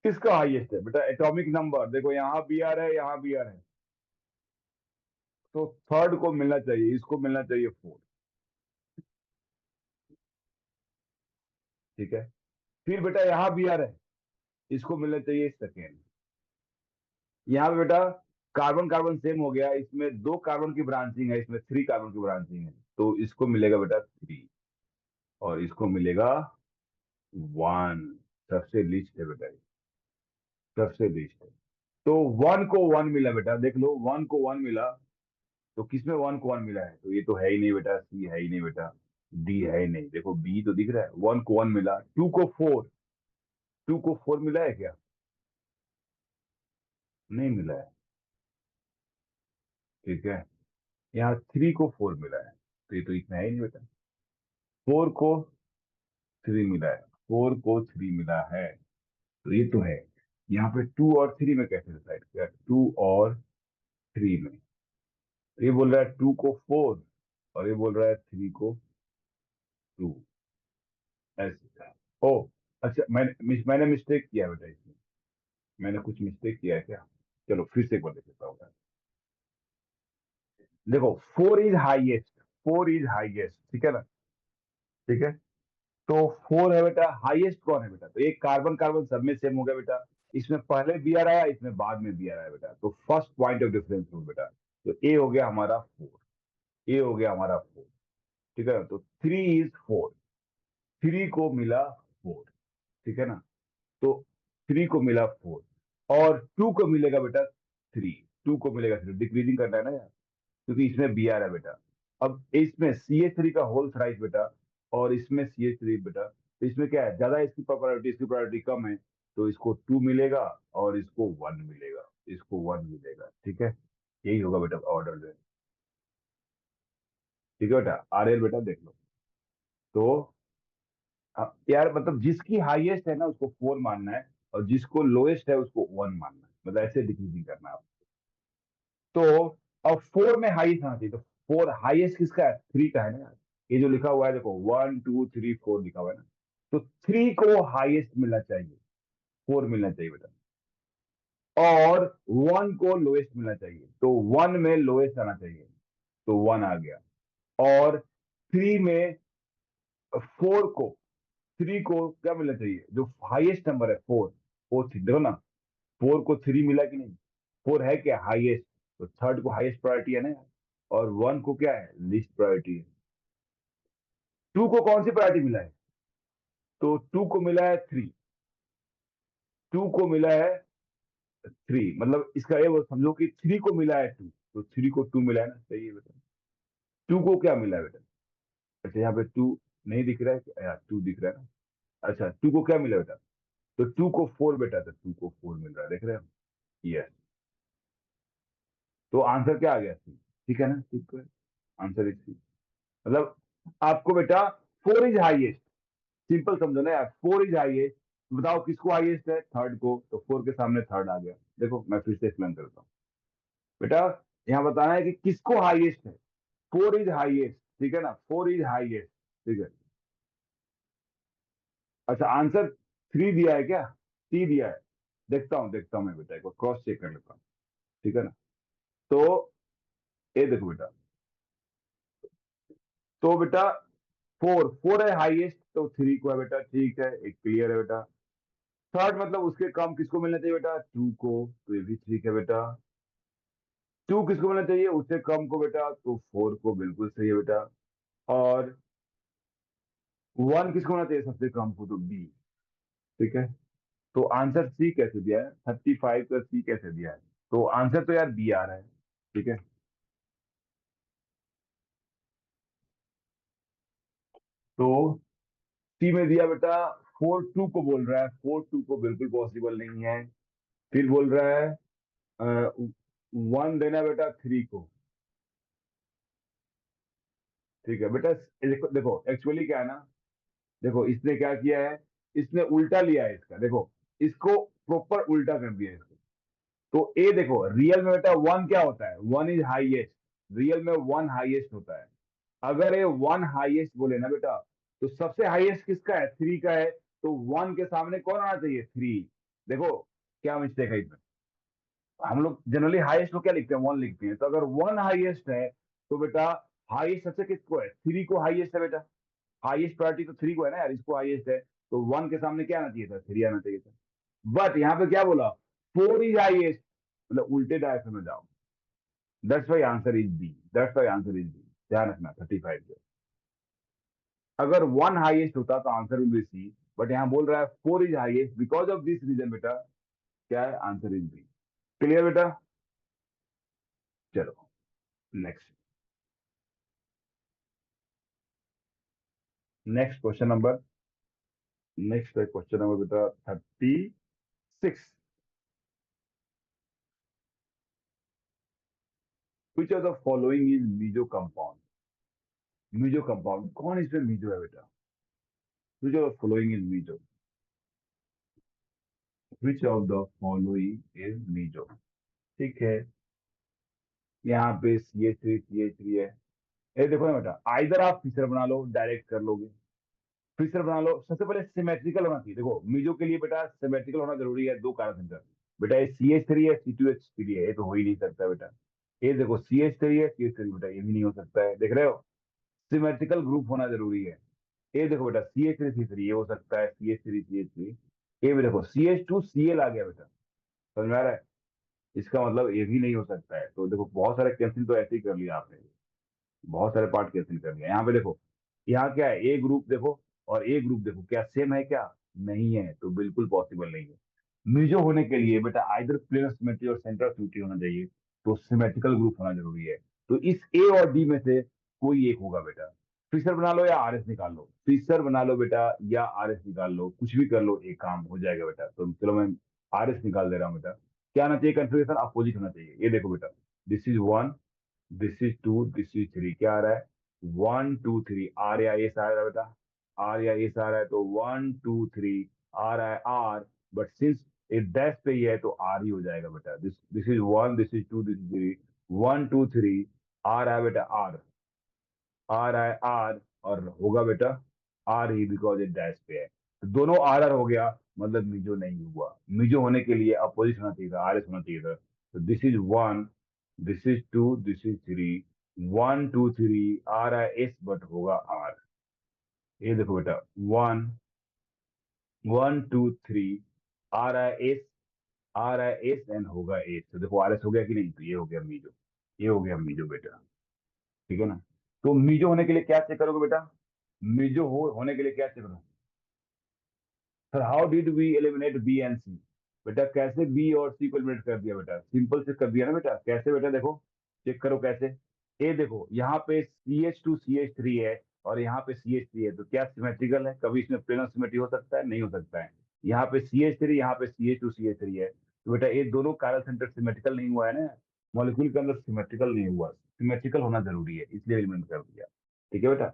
किसका हाईएस्ट है बेटा? एटॉमिक नंबर देखो, यहाँ बी आर है, यहाँ बी आर है, तो थर्ड को मिलना चाहिए, इसको मिलना चाहिए 4, ठीक है। फिर बेटा यहाँ बी आर है, इसको मिलना चाहिए सेकेंड। यहाँ पे बेटा कार्बन कार्बन सेम हो गया, इसमें 2 कार्बन की ब्रांचिंग है, इसमें 3 कार्बन की ब्रांचिंग है, तो इसको मिलेगा बेटा 3, और इसको मिलेगा 1। सबसे लीस्ट है बेटा ये, सबसे लीस्ट है। तो 1 को 1 मिला बेटा, देख लो 1 को 1 मिला, तो किसमें 1 को 1 मिला है? तो ये तो है ही नहीं बेटा, सी है ही नहीं बेटा, डी है ही नहीं। देखो बी तो दिख रहा है, 1 को 1 मिला, 2 को 4, 2 को 4 मिला है क्या? नहीं मिला है, ठीक है। यहाँ 3 को 4 मिला है, तो ये तो इतना है ही नहीं बेटा। 4 को 3 मिला है, 4 को 3 मिला है, तो ये तो है। यहाँ पे 2 और 3 में कैसे डिसाइड किया, 2 और 3 में। ये बोल रहा है 2 को 4 और ये बोल रहा है 3 को 2, ऐसे। ओ अच्छा, मैंने मिस्टेक किया बेटा इसमें, मैंने कुछ मिस्टेक किया है क्या? चलो फिर से एक बार देख लेता हूँ। देखो 4 इज हाईएस्ट, 4 इज हाईएस्ट, ठीक है ना, ठीक है। तो 4 है बेटा, हाईएस्ट कौन है बेटा? तो एक कार्बन कार्बन सब में सेम हो गया बेटा, इसमें पहले बी आर आया, इसमें बाद में बी आर आया बेटा, तो फर्स्ट पॉइंट ऑफ डिफरेंस हो बेटा। तो ए हो गया हमारा 4, ए हो गया हमारा 4, ठीक है ना। तो 3 इज 4, 3 को मिला 4, ठीक है ना। तो 3 को मिला 4 और 2 को मिलेगा बेटा 3, 2 को मिलेगा 3, डिक्रीजिंग करना है ना यार, क्योंकि इसमें बी आर है बेटा। अब इसमें CH3 का होल थ्राइस बेटा, और इसमें CH3 बेटा, तो इसमें क्या है, ज्यादा इसकी प्रॉपर्टी, इसकी प्रॉपर्टी कम है, तो इसको 2 मिलेगा और इसको 1 मिलेगा, इसको 1 मिलेगा, ठीक है। यही होगा बेटा ऑर्डर में, ठीक है बेटा। RL बेटा देख लो। तो यार मतलब जिसकी हाईएस्ट है ना उसको 4 मानना है, और जिसको लोएस्ट है उसको 1 मानना है, मतलब ऐसे डिक्रीजिंग करना है। तो अब 4 में हाईएस्ट आना चाहिए, तो 4 हाईएस्ट किसका है, 3 का है ना यार। ये जो लिखा हुआ है देखो 1 2 3 4 लिखा हुआ है ना, तो 3 को हाईएस्ट मिलना चाहिए, 4 मिलना चाहिए बेटा, और 1 को लोएस्ट मिलना चाहिए, तो 1 में लोएस्ट आना चाहिए, तो 1 आ गया। और 3 में 4 को 3 को क्या मिलना चाहिए, जो हाईएस्ट नंबर है 4, वो देखो ना, 4 को 3 मिला कि नहीं, 4 है क्या हाईएस्ट, तो थर्ड को हाईएस्ट प्रायोरिटी है ना यार, और 1 को क्या है लीस्ट प्रायोरिटी है। 2 को कौन सी प्रायोरिटी मिला है, तो 2 को मिला है 3, 2 को मिला है 3, मतलब इसका ये वो समझो कि 3 को मिला है 2, तो 3 को 2 मिला है ना, सही है बेटा। 2 को क्या मिला है बेटा, अच्छा यहाँ पे 2 नहीं दिख रहा है क्या? यार 2 दिख रहा है ना, अच्छा 2 को क्या मिला बेटा, तो 2 को 4 बेटा, तो 2 को 4 मिल रहा है, देख रहे हैं। यस, तो आंसर क्या आ गया, सी, ठीक है ना, ठीक है, आंसर इज सी। मतलब आपको बेटा 4 इज हाईएस्ट, सिंपल समझो ना यार, 4 इज हाईएस्ट, बताओ किसको हाईएस्ट है, थर्ड को, तो 4 के सामने थर्ड आ गया। देखो मैं फिर से एक्सप्लेन करता हूँ बेटा, यहाँ बताना है कि किसको हाईएस्ट है, 4 इज हाईएस्ट, ठीक है ना, 4 इज हाईएस्ट, ठीक है। अच्छा आंसर 3 दिया है क्या, सी दिया है, देखता हूँ मैं बेटा, एक क्रॉस चेक कर लेता हूँ, ठीक है ना। तो ये देखो बेटा, तो बेटा 4 है हाईएस्ट, तो 3 को है बेटा, ठीक है, एक क्लियर है बेटा। थर्ड मतलब उसके कम किसको मिलना चाहिए बेटा, 2 को, तो ये भी ठीक है बेटा। 2 किसको मिलना चाहिए, उससे कम को बेटा, तो 4 को, बिल्कुल सही है बेटा। और 1 किसको मिलना चाहिए, सबसे कम को, तो B, ठीक है। तो आंसर सी कैसे दिया है, 35 का सी कैसे दिया है, तो आंसर तो यार बी आ रहा है, ठीक है। तो सी में दिया बेटा, 4 2 को बोल रहा है, 4 2 को बिल्कुल पॉसिबल नहीं है। फिर बोल रहा है 1 देना बेटा 3 को, ठीक है बेटा। देखो देखो एक्चुअली क्या है ना, देखो इसने क्या किया है, इसने उल्टा लिया है इसका, देखो इसको प्रॉपर उल्टा कर दिया है इसको। तो ए देखो, रियल में बेटा 1 क्या होता है, 1 इज हाईएस्ट, रियल में 1 हाईएस्ट होता है। अगर ये 1 हाईएस्ट बोले ना बेटा, तो सबसे हाईएस्ट किसका है, 3 का है, तो 1 के सामने कौन आना चाहिए, 3। देखो क्या मिस्टेक है इसमें, हम लोग जनरली हाईएस्ट को क्या लिखते हैं, 1 लिखते हैं, तो अगर 1 हाईएस्ट है तो बेटा हाईएस्ट सबसे किसको है, 3 को हाईएस्ट है बेटा, हाईएस्ट प्रायोरिटी तो 3 को है ना यार, इसको हाईएस्ट है, तो 1 के सामने क्या आना चाहिए था, 3 आना चाहिए था। बट यहाँ पे क्या बोला, 4 इज हाईएस्ट, मतलब उल्टे डायरेक्शन में जाओ, that's why answer is B, that's why answer is B, ध्यान रखना 35 जो, अगर 1 हाईएस्ट होता तो answer will be C, but यहाँ बोल रहा है 4 is highest, because of this reason बेटा क्या है, आंसर इज बी। क्लियर बेटा, चलो next, next question number, next question number बेटा 36, which of the following is meso compound, meso compound कौन इसमें मीजो है बेटा? Which of following is meso? Which of the following is meso? ठीक है, यहाँ पे CH3 है। ये देखो ना बेटा, आइदर आप फिशर बना लो, डायरेक्ट कर लोगे, फिशर बना लो। सबसे पहले सिमेट्रिकल होना चाहिए। देखो मीजो के लिए बेटा सिमेट्रिकल होना जरूरी है, दो कार्बन सेंटर। बेटा ये CH3 है, C2H3 है, ये तो हो ही नहीं सकता बेटा। ये देखो CH3 है, CH3 बेटा ये भी नहीं हो सकता है, देख रहे हो? सिमेट्रिकल ग्रुप होना जरूरी है। ये देखो बेटा CH3 C3 ये हो सकता है, CH3 CH3। ये भी देखो CH2Cl आ गया बेटा, समझ में आ रहा है? इसका मतलब ये भी नहीं हो सकता है। तो देखो बहुत सारे कैंसिल तो ऐसे ही कर लिया आपने, बहुत सारे पार्ट कैंसिल कर लिया। यहाँ पे देखो, यहाँ क्या है, ए ग्रुप देखो और ए ग्रुप देखो, क्या सेम है क्या? नहीं है, तो बिल्कुल पॉसिबल नहीं है। मीजो होने के लिए बेटा आइदर प्लेन सिमेट्री और सेंटर सिमेट्री होना चाहिए, तो सिमेट्रिकल ग्रुप होना जरूरी है। तो इस ए और डी में से कोई एक होगा बेटा। फिशर बना लो या RS निकाल लो, फिशर बना लो बेटा या RS निकाल लो, कुछ भी कर लो, एक काम हो जाएगा बेटा। तो चलो मैं RS निकाल दे रहा हूँ बेटा। क्या आना चाहिए? कंफिग्रेशन अपोजिट होना चाहिए। ये देखो बेटा, this is 1, this is 2, this is 3। क्या आ रहा है? 1 2 3 आर या एस आ रहा है बेटा, आर या एस आ रहा है, तो 1 2 3 आ रहा है आर। बट सिंस एक डैश पे ही है तो आर ही हो जाएगा बेटा। This this is 1, this is 2, this is 3, 1 2 3 आ रहा है बेटा आर, आ रहा है आर, और होगा बेटा आर ही, बिकॉज एक डैश पे है। तो दोनों आर हो गया, मतलब मीजो नहीं हुआ। मीजो होने के लिए अपोजिट होना चाहिए था, RS होना चाहिए था। तो this is 1, this is 2, this is 3, 1 2 3 आ रहा है एस, बट होगा आर। ये देखो बेटा 1 1 2 3 आ रहा है एस, आ रहा है एस एंड होगा एस। तो देखो RS हो गया कि नहीं? तो ये हो गया मीजो, ये हो गया मीजो बेटा, ठीक है ना? तो मीजो होने के लिए क्या चेक करोगे बेटा? मीजो होने के लिए क्या चेक करोगे? Sir how did we eliminate B and C? बेटा कैसे बी और सी को एलिमिनेट कर दिया बेटा? सिंपल से कर दिया ना बेटा। कैसे बेटा? देखो चेक करो कैसे। ये देखो यहाँ पे CH2CH3 है और यहाँ पे CH3 है, तो क्या सिमेट्रिकल है? कभी इसमें प्लेन सिमेट्री हो सकता है? नहीं हो सकता है। यहाँ पे CH3, यहाँ पे CH2CH3 है, तो बेटा ये दोनों कायरल सेंटर सिमेट्रिकल नहीं हुआ है ना, मॉलिक्यूल के अंदर सिमेट्रिकल नहीं हुआ। सिमेट्रिकल होना जरूरी है, इसलिए एलिमिनेट कर दिया, ठीक है बेटा?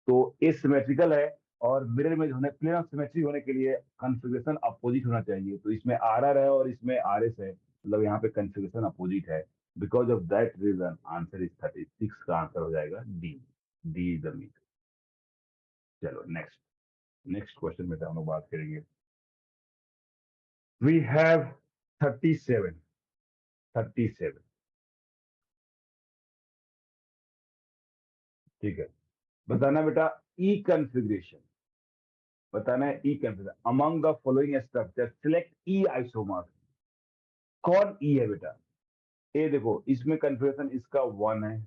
तो ये सिमेट्रिकल है, और मिरर इमेज होने, प्लेन ऑफ सिमेट्री होने के लिए कॉन्फ़िगरेशन अपोजिट होना चाहिए। तो इसमें RR है और इसमें RS है, मतलब यहाँ पे कॉन्फ़िगरेशन अपोजिट है। Because of that reason answer is 36 का आंसर हो जाएगा D. D is the meter. चलो नेक्स्ट, नेक्स्ट क्वेश्चन में हम लोग बात करेंगे। वी हैव 37, 37, ठीक है। बताना बेटा ई कॉन्फ़िगरेशन, बताना है E configuration among the following structure select E isomer. कौन ई है बेटा? ये देखो इसमें कन्फिग्रेशन इसका 1 है,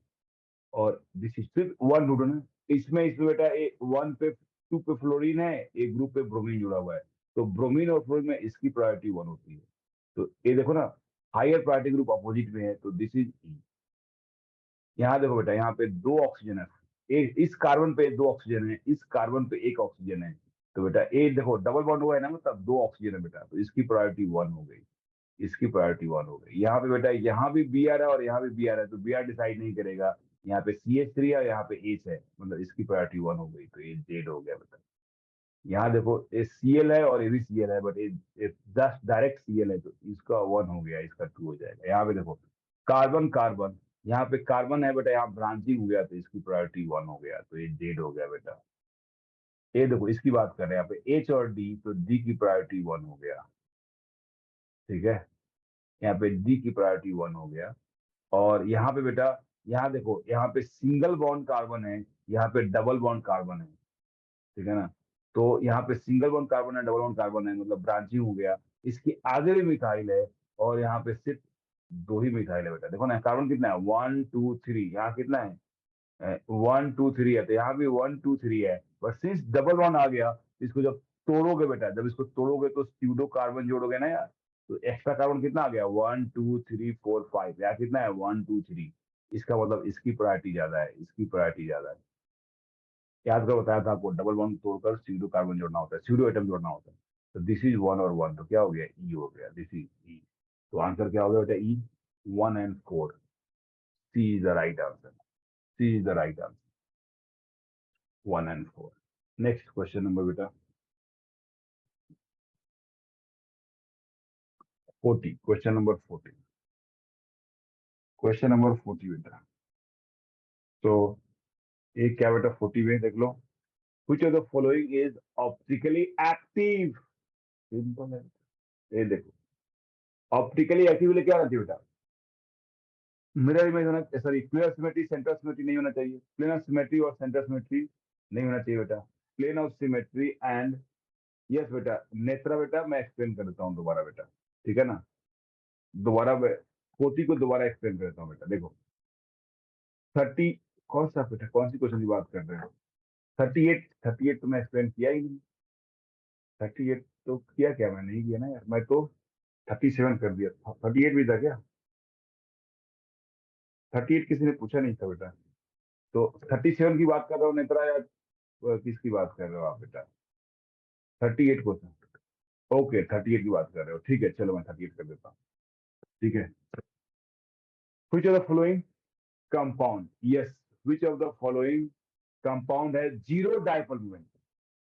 और दिस इज सिर्फ 1 ढूंढो ना। इसमें बेटा ए 1 पे 2 पे फ्लोरीन है, एक ग्रुप पे ब्रोमीन जुड़ा हुआ है, तो ब्रोमीन और फ्लोरीन में इसकी प्रायोरिटी 1 होती है। तो ये देखो ना, हायर प्रायोरिटी ग्रुप अपोजिट में है, तो दिस इज ई। यहाँ देखो बेटा, यहाँ पे 2 ऑक्सीजन है, इस कार्बन पे 2 ऑक्सीजन है, इस कार्बन पे 1 ऑक्सीजन है। तो बेटा ये देखो डबल बॉन्ड हुआ है ना, मतलब 2 ऑक्सीजन है बेटा, तो इसकी प्रायोरिटी 1 हो गई, इसकी प्रायोरिटी 1 हो गई। यहाँ पे बेटा यहाँ भी बी आ रहा है और यहाँ भी बी आ रहा है, तो बी डिसाइड नहीं करेगा। यहाँ पे CH3 है, यहाँ पे H है, मतलब इसकी प्रायोरिटी 1 हो गई, तो ये जेड हो गया बेटा। यहाँ देखो ये Cl है और ये भी Cl है, बट ये जस्ट डायरेक्ट Cl है, तो इसका 1 हो गया, इसका 2 हो जाएगा। यहाँ पे देखो कार्बन कार्बन, यहाँ पे कार्बन है बेटा, यहाँ ब्रांचिंग हो गया, तो इसकी प्रायोरिटी 1 हो गया, तो ये जेड हो गया बेटा। ये देखो इसकी बात कर रहे हैं यहाँ पे H और D, तो D की प्रायोरिटी 1 हो गया, ठीक है? यहाँ पे D की प्रायोरिटी 1 हो गया। और यहाँ पे बेटा, यहाँ देखो यहाँ पे सिंगल बॉन्ड कार्बन है, यहाँ पे डबल बॉन्ड कार्बन है, ठीक है ना? तो यहाँ पे सिंगल बॉन्ड कार्बन है, डबल बॉन्ड कार्बन है, मतलब ब्रांचिंग हो गया। इसकी आगे भी मिथाइल है, और यहाँ पे सिर्फ 2 ही मिथाइल है बेटा। देखो ना कार्बन कितना है, 1 2 3, यहाँ कितना है 1 2 3 है, तो यहाँ भी 1 2 3 है। बट सिंस डबल बॉन्ड आ गया, इसको जब तोड़ोगे बेटा, जब इसको तोड़ोगे तो स्यूडो कार्बन जोड़ोगे ना यार, तो एक्स्ट्रा कार्बन कितना आ गया 1 2 3 4 5, यहाँ कितना है 1 2 3। इसका मतलब इसकी प्रायोरिटी ज्यादा है, इसकी प्रायोरिटी ज्यादा है। याद कर बताया था आपको, डबल बॉन्ड तोड़कर स्यूडो कार्बन जोड़ना होता है, स्यूडो एटम जोड़ना होता है। तो दिस इज 1 और 1, तो क्या हो गया ई हो गया, दिस इज ई। तो आंसर क्या हो गया बेटा? E 1 and 4। C is the right answer, C is the right answer. 1 and 4. Next question number beta 40. Question number 40. Question number 40 बेटा. तो ये क्या बेटा 40 में देख लो. Which of the following is optically active? Simple है. ये देखो. Optically active क्या होती है बेटा? मिरर इमेज होना, sorry planar symmetry centre symmetry नहीं होना चाहिए. प्लेनर सिमेट्री और सेंटर सिमेट्री नहीं होना चाहिए बेटा. Plane of symmetry and yes बेटा नेत्रा बेटा मैं एक्सप्लेन कर देता हूँ दोबारा बेटा. ठीक है ना. दोबारा 40 को दोबारा एक्सप्लेन कर देता हूँ बेटा. देखो 30 कौन सा बेटा कौन सी क्वेश्चन की बात कर रहे हो. 38 तो मैं एक्सप्लेन किया ही नहीं. 38 तो किया क्या मैं नहीं किया ना यार. मैं तो 37 कर दिया था. 38 भी था क्या. 38 किसी ने पूछा नहीं था बेटा. तो 37 की बात कर रहा हूँ नेत्रा या किसकी बात कर रहे हो आप बेटा. 38 क्वेश्चन. ओके 38 की बात कर रहे हो. ठीक है चलो मैं 38 कर देता हूँ. ठीक है. Which of the following compound? Yes. Which of the following compound है जीरो डाइपोल मोमेंट.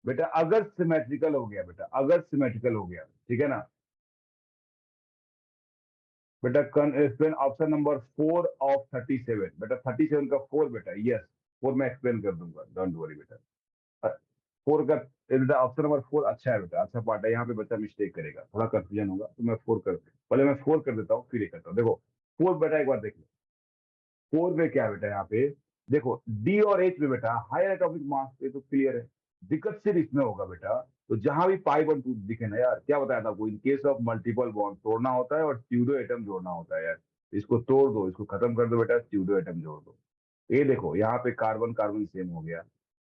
बेटा अगर सिमेट्रिकल हो गया बेटा अगर सिमेट्रिकल हो गया ठीक है ना बेटा. Explain option number 4 of 37. बेटा 37 का 4 बेटा. यस 4 मैं एक्सप्लेन कर दूंगा. डोंट वरी बेटा. 4 का बेटा ऑप्शन नंबर 4 अच्छा है बेटा. अच्छा पार्ट है. यहाँ पे बच्चा मिस्टेक करेगा थोड़ा कंफ्यूजन होगा तो मैं 4 कर पहले मैं 4 कर देता हूँ फिर ये करता हूँ. देखो 4 बेटा एक बार देख लो. 4 में क्या बेटा यहाँ पे देखो डी और एच में बेटा हायर एटॉमिक मास पे तो क्लियर है. दिक्कत सिर्फ इसमें होगा बेटा. तो जहां भी पाई वन टू दिखे ना यार क्या बताया था आपको. In case of multiple bond तोड़ना होता है और स्यूडो एटम जोड़ना होता है यार. इसको तोड़ दो इसको खत्म कर दो बेटा. स्यूडो एटम जोड़ दो. ये देखो यहाँ पे कार्बन कार्बन सेम हो गया.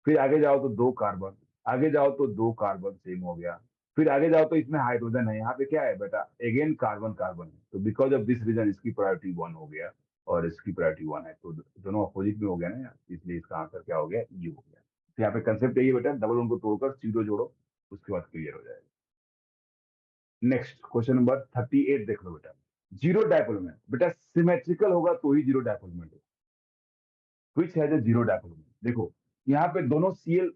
फिर आगे जाओ तो 2 कार्बन. आगे जाओ तो 2 कार्बन सेम हो गया. फिर आगे जाओ तो इसमें हाइड्रोजन है. यहाँ पे क्या है बेटा अगेन कार्बन कार्बन है. तो बिकॉज ऑफ दिस रीजन इसकी प्रायोरिटी 1 हो गया और इसकी प्रायोरिटी 1 है. तो दोनों अपोजिट में हो गया ना यार. इसलिए इसका आंसर क्या हो गया ये हो गया. तो यहाँ पे कंसेप्ट यही बेटा डबल वन को तोड़कर सीधो जोड़ो उसके बाद क्लियर हो जाएगा. नेक्स्ट क्वेश्चन नंबर 38 देख लो बेटा. जीरो डाइपोल मोमेंट बेटा सिमेट्रिकल होगा तो ही जीरो डाइपोल मोमेंट होगा. Which has a zero dipole moment. देखो यहाँ पे दोनों सीएल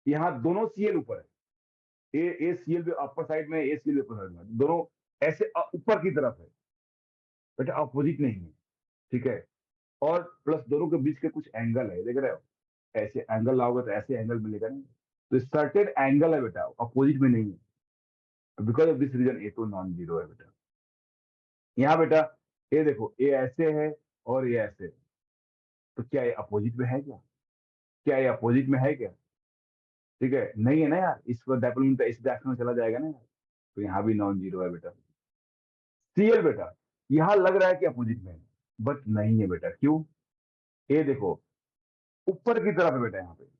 यहाँ दोनों सीएल ऊपर है. ए सीएल भी अपर साइड में ए सीएल अपर साइड में दोनों ऐसे ऊपर की तरफ है बेटा. अपोजिट नहीं है. ठीक है. और प्लस दोनों के बीच के कुछ एंगल है देख रहे हो. ऐसे एंगल लाओगे तो ऐसे एंगल मिलेगा नहीं. तो सर्टेन एंगल है बेटा अपोजिट में नहीं है. बिकॉज ऑफ दिस रीजन ए तो नॉन जीरो है बेटा. यहाँ बेटा ये देखो ये ऐसे है और ये ऐसे. तो क्या ये अपोजिट में है क्या. क्या ये अपोजिट में है क्या. ठीक है नहीं है ना यार. इस पर डाइपोल मोमेंट इस डायरेक्शन में चला जाएगा ना यार. तो यहाँ भी नॉन जीरो है बेटा. सीएल बेटा यहाँ लग रहा है कि अपोजिट में है बट नहीं है बेटा. क्यों. ये देखो ऊपर की तरफ है बेटा. यहाँ पे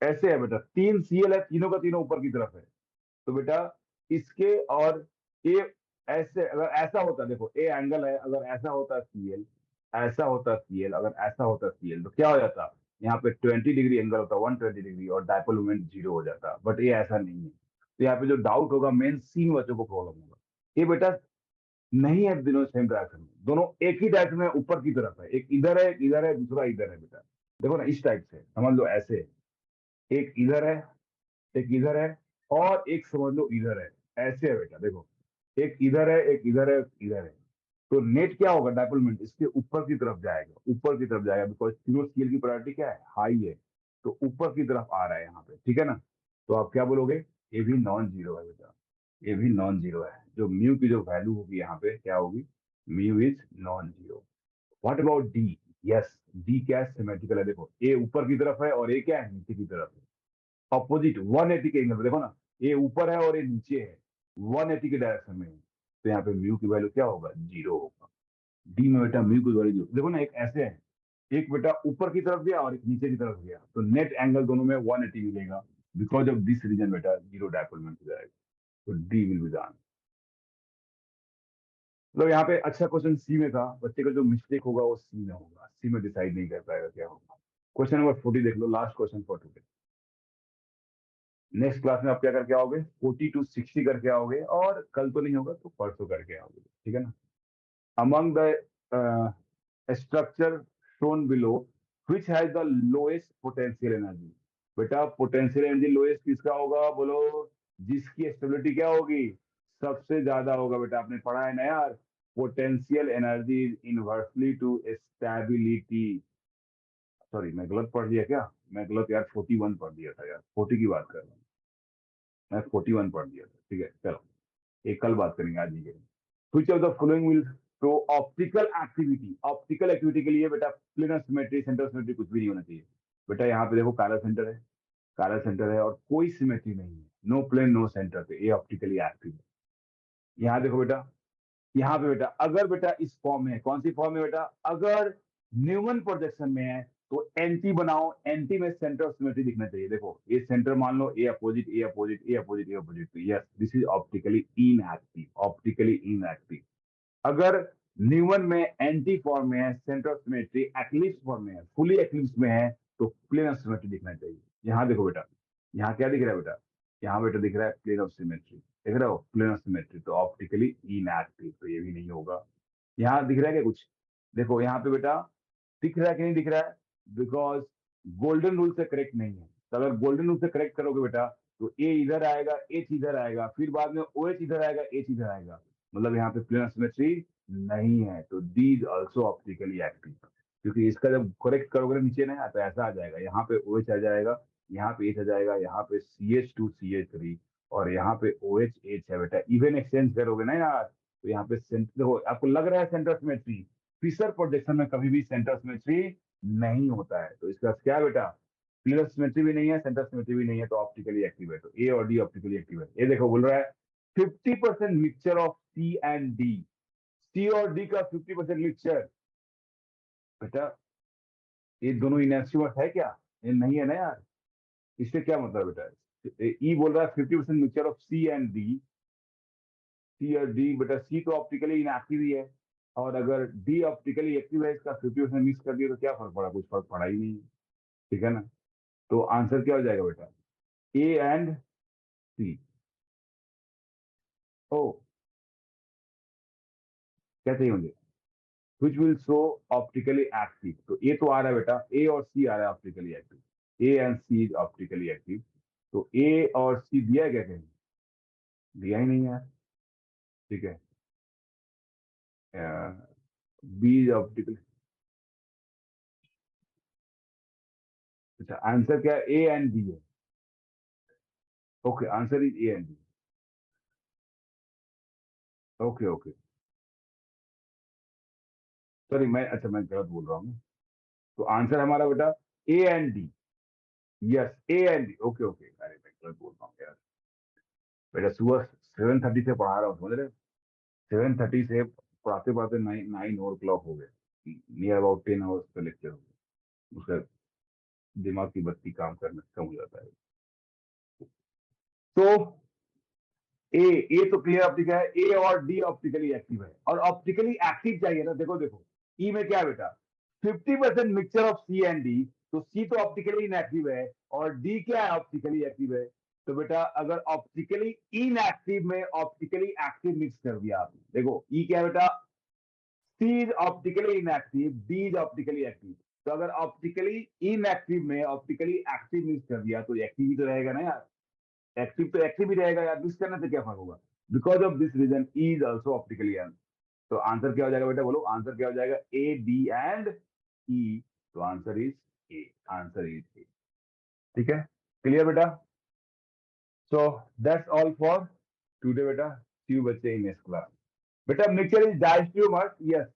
ऐसे है बेटा. 3 सीएल है तीनों का तीनों ऊपर की तरफ है. तो बेटा इसके और ये ऐसे अगर ऐसा होता देखो ए एंगल है. अगर ऐसा होता सीएल ऐसा होता सीएल अगर ऐसा होता सीएल तो क्या हो जाता. यहाँ पे 20 डिग्री एंगल होता 120 डिग्री और डाइपोल मोमेंट जीरो हो जाता. बट ये ऐसा नहीं है. तो यहाँ पे जो डाउट होगा मेन 3 बच्चों को प्रॉब्लम होगा. ये बेटा नहीं है दोनों सेम डायरेक्शन में. दोनों एक ही डायरेक्शन में ऊपर की तरफ है. एक इधर है एक इधर है दूसरा इधर है बेटा. देखो ना इस टाइप से समझ लो. ऐसे एक इधर है एक इधर है और एक समझ लो इधर है. ऐसे है बेटा. देखो एक इधर है एक इधर है एक इधर है. तो नेट क्या होगा डाइपोल मोमेंट इसके ऊपर की तरफ जाएगा. ऊपर की तरफ जाएगा बिकॉज तीनों सीएल की प्रायोरिटी क्या है हाई है. तो ऊपर की तरफ आ रहा है यहाँ पे. ठीक है ना. तो आप क्या बोलोगे ये भी नॉन जीरो है बेटा. ये भी नॉन जीरो है. जो म्यू की जो वैल्यू होगी यहाँ पे क्या होगी mu is non zero. What about D. Yes D क्या है सिमेट्रिकल है. देखो ए ऊपर की तरफ है और ए क्या है नीचे की तरफ है. अपोजिट 180 के एंगल पे देखो ना. ये ऊपर है और ये नीचे है 180 के डायरेक्शन में है. तो यहाँ पे म्यू की वैल्यू क्या होगा जीरो होगा. डी में बेटा म्यू की वैल्यू देखो ना. एक ऐसे है एक बेटा ऊपर की तरफ गया और एक नीचे की तरफ गया. तो नेट एंगल दोनों में 180 मिलेगा. बिकॉज ऑफ दिस रीजन बेटा जीरो डाइपोल मोमेंट हो जाएगा. तो D will be the answer. मतलब यहाँ पे अच्छा क्वेश्चन सी में था. बच्चे का जो मिस्टेक होगा वो सी में होगा. सी में डिसाइड नहीं कर पाएगा क्या होगा. क्वेश्चन नंबर 40 देख लो. Last question for today. Next class में आप क्या करके आओगे 40 to 60 करके आओगे और कल तो नहीं होगा तो परसों करके आओगे. ठीक है ना. Among the structure shown below which has the lowest potential energy? बेटा पोटेंशियल एनर्जी लोएस्ट किसका होगा बोलो, जिसकी स्टेबिलिटी क्या होगी, सबसे ज्यादा होगा। बेटा आपने पढ़ा है ना यार, potential energy is inversely to stability. Sorry मैं गलत पढ़ दिया क्या, मैं गलत यार 41 पढ़ दिया था यार, 40 की बात कर रहा हूँ मैं, 41 पढ़ दिया था। ठीक है चलो, एक कल बात करेंगे, आज नहीं करेंगे। Which of the following will show optical activity? Optical activity के लिए बेटा प्लेनर सिमेट्री, सेंटर सिमेट्री कुछ भी नहीं होना चाहिए। बेटा यहाँ पे देखो काला सेंटर है, काला सेंटर है और कोई सिमेट्री नहीं है, नो प्लेन नो सेंटर, पे ये ऑप्टिकली एक्टिव है। यहाँ देखो बेटा, यहाँ पे बेटा अगर बेटा इस फॉर्म में है, कौन सी फॉर्म में बेटा, अगर न्यूमन प्रोजेक्शन में है तो एंटी बनाओ, एंटी में सेंटर ऑफ सिमेट्री दिखना चाहिए। देखो ये सेंटर मान लो, A opposite A opposite A opposite A opposite, yes this is optically inactive, optically inactive. अगर न्यूमन में एंटी फॉर्म में है, centre of symmetry eclipse form में है, फुली एक्लिप्स में है, तो प्लेन ऑफ सिमेट्री दिखना चाहिए। यहाँ देखो बेटा, यहाँ क्या दिख रहा है बेटा, यहाँ बेटा दिख रहा है प्लेन ऑफ सिमेट्री, देख रहे हो प्लेन ऑफ सिमेट्री, तो ऑप्टिकली इनएक्टिव, तो ये भी नहीं होगा। यहाँ दिख रहा है क्या कुछ, देखो यहाँ पे बेटा दिख रहा है कि नहीं दिख रहा है, बिकॉज गोल्डन रूल से करेक्ट नहीं है। तो अगर गोल्डन रूल से करेक्ट करोगे बेटा तो ए इधर आएगा, एच इधर आएगा, फिर बाद में ओ एच इधर आएगा, एच इधर आएगा, मतलब यहाँ पे प्लेन ऑफ सिमेट्री नहीं है। तो दी इज ऑल्सो ऑप्टिकली एक्टिव, क्योंकि इसका जब करेक्ट करोगे नीचे ना तो ऐसा आ जाएगा, यहाँ पे ओ एच आ जाएगा, यहाँ पे एच आ जाएगा, यहाँ पे CH2 CH3 और यहाँ पे OH H है बेटा। इवन एक्सचेंज करोगे ना यार तो यहाँ पे देखो आपको लग रहा है सेंटर सिमेट्री, फिशर प्रोजेक्शन में कभी भी सेंटर सिमेट्री नहीं होता है। तो इसका क्या है बेटा, प्लेनर सिमेट्री भी नहीं है, सेंटर सिमेट्री भी नहीं है, तो ऑप्टिकली एक्टिव है। तो ए और डी ऑप्टिकली एक्टिव है। ये देखो बोल रहा है 50% mixture of C and D, C और डी का 50% मिक्सचर। बेटा ये दोनों इनएक्टिव है क्या, ये नहीं है ना यार, इससे क्या मतलब बेटा, ई बोल रहा है 50% mixture of C and D, C और डी, बेटा सी तो ऑप्टिकली इनएक्टिव ही है, और अगर डी ऑप्टिकली एक्टिव है, इसका 50% मिक्स कर दिया तो क्या फर्क पड़ा, कुछ फर्क पड़ा ही नहीं। ठीक है ना, तो आंसर क्या हो जाएगा बेटा, ए एंड सी। ओ क्या चाहिए मुझे, which will show optically active, तो ए तो आ रहा है बेटा, ए और सी आ रहा है optically active, A and C is optically active. तो ए और सी दिया है क्या कहीं, दिया ही नहीं है। ठीक है, बी इज ऑप्टिकल, अच्छा आंसर क्या है, ए एंड बी है। Okay answer is A and B, okay okay sorry मैं, अच्छा मैं गलत बोल रहा हूँ। तो आंसर हमारा बेटा A and D, yes A and D, okay okay, अरे मैं गलत बोल रहा हूँ यार, बेटा सुबह 7:30 से पढ़ा रहा हूँ समझ रहे, 7:30 से पढ़ाते पढ़ाते 9 हो गए, नियर अबाउट 10 आवर्स का लेक्चर हो गया, उसका दिमाग की बत्ती काम करना कम हो जाता है। तो ए तो क्लियर ऑप्टिकल है, ए और डी ऑप्टिकली एक्टिव है, और ऑप्टिकली एक्टिव चाहिए ना, देखो देखो ई में क्या है बेटा, 50% mixture of C and D, तो सी तो ऑप्टिकली इनएक्टिव है और डी क्या है ऑप्टिकली एक्टिव है। तो बेटा अगर ऑप्टिकली इनएक्टिव में ऑप्टिकली एक्टिव मिक्स कर दिया आपने, देखो ई क्या है बेटा, C is optically inactive, D is optically active। तो अगर ऑप्टिकली इनएक्टिव में ऑप्टिकली एक्टिव मिक्स कर दिया तो एक्टिव ही तो रहेगा ना यार, एक्टिव तो एक्टिव ही रहेगा यार, मिक्स करने से क्या फर्क होगा। Because of this reason E is also optically an. तो आंसर क्या हो जाएगा बेटा, बोलो आंसर क्या हो जाएगा, ए डी एंड ई। तो answer is A, answer is ए। ठीक है क्लियर बेटा, so that's all for today बेटा, सी यू बच्चे इन नेक्स्ट क्लास। बेटा मिक्सचर इज डायस्ट्रोमर्स, यस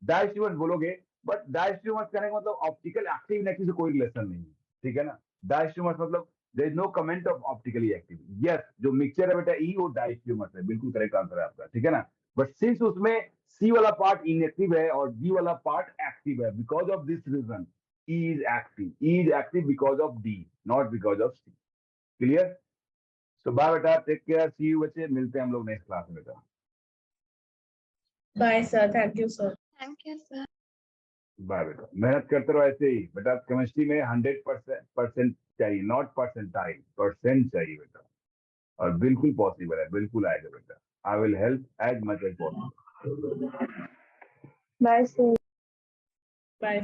डायस्ट्रोमर्स बोलोगे, बट डायस्ट्रोमर्स कहने का मतलब ऑप्टिकल एक्टिव इनएक्टिव से कोई रिलेशन नहीं है। ठीक है ना, डायस्ट्रोमर्स मतलब there is no comment of optically active, yes जो मिक्सचर है बेटा ई वो डायस्ट्रोमर्स है, बिल्कुल करेक्ट आंसर है आपका। ठीक है ना, बट सिंस उसमें सी वाला पार्ट इनएक्टिव है और डी वाला पार्ट एक्टिव है, because of this reason E is active because of D, not because of C. Clear, so bye बेटा, टेक केयर, सी यू बच्चे, मिलते हैं हम लोग नेक्स्ट क्लास में बेटा। Bye, sir. Thank you, sir. Thank you, sir. Bye बेटा, मेहनत करते रहो ऐसे ही बेटा, केमिस्ट्री में 100% चाहिए, नॉट परसेंटाइल, परसेंट चाहिए बेटा, और बिल्कुल पॉसिबल है, बिल्कुल आएगा बेटा। I will help as much as possible. Bye, sir. Bye.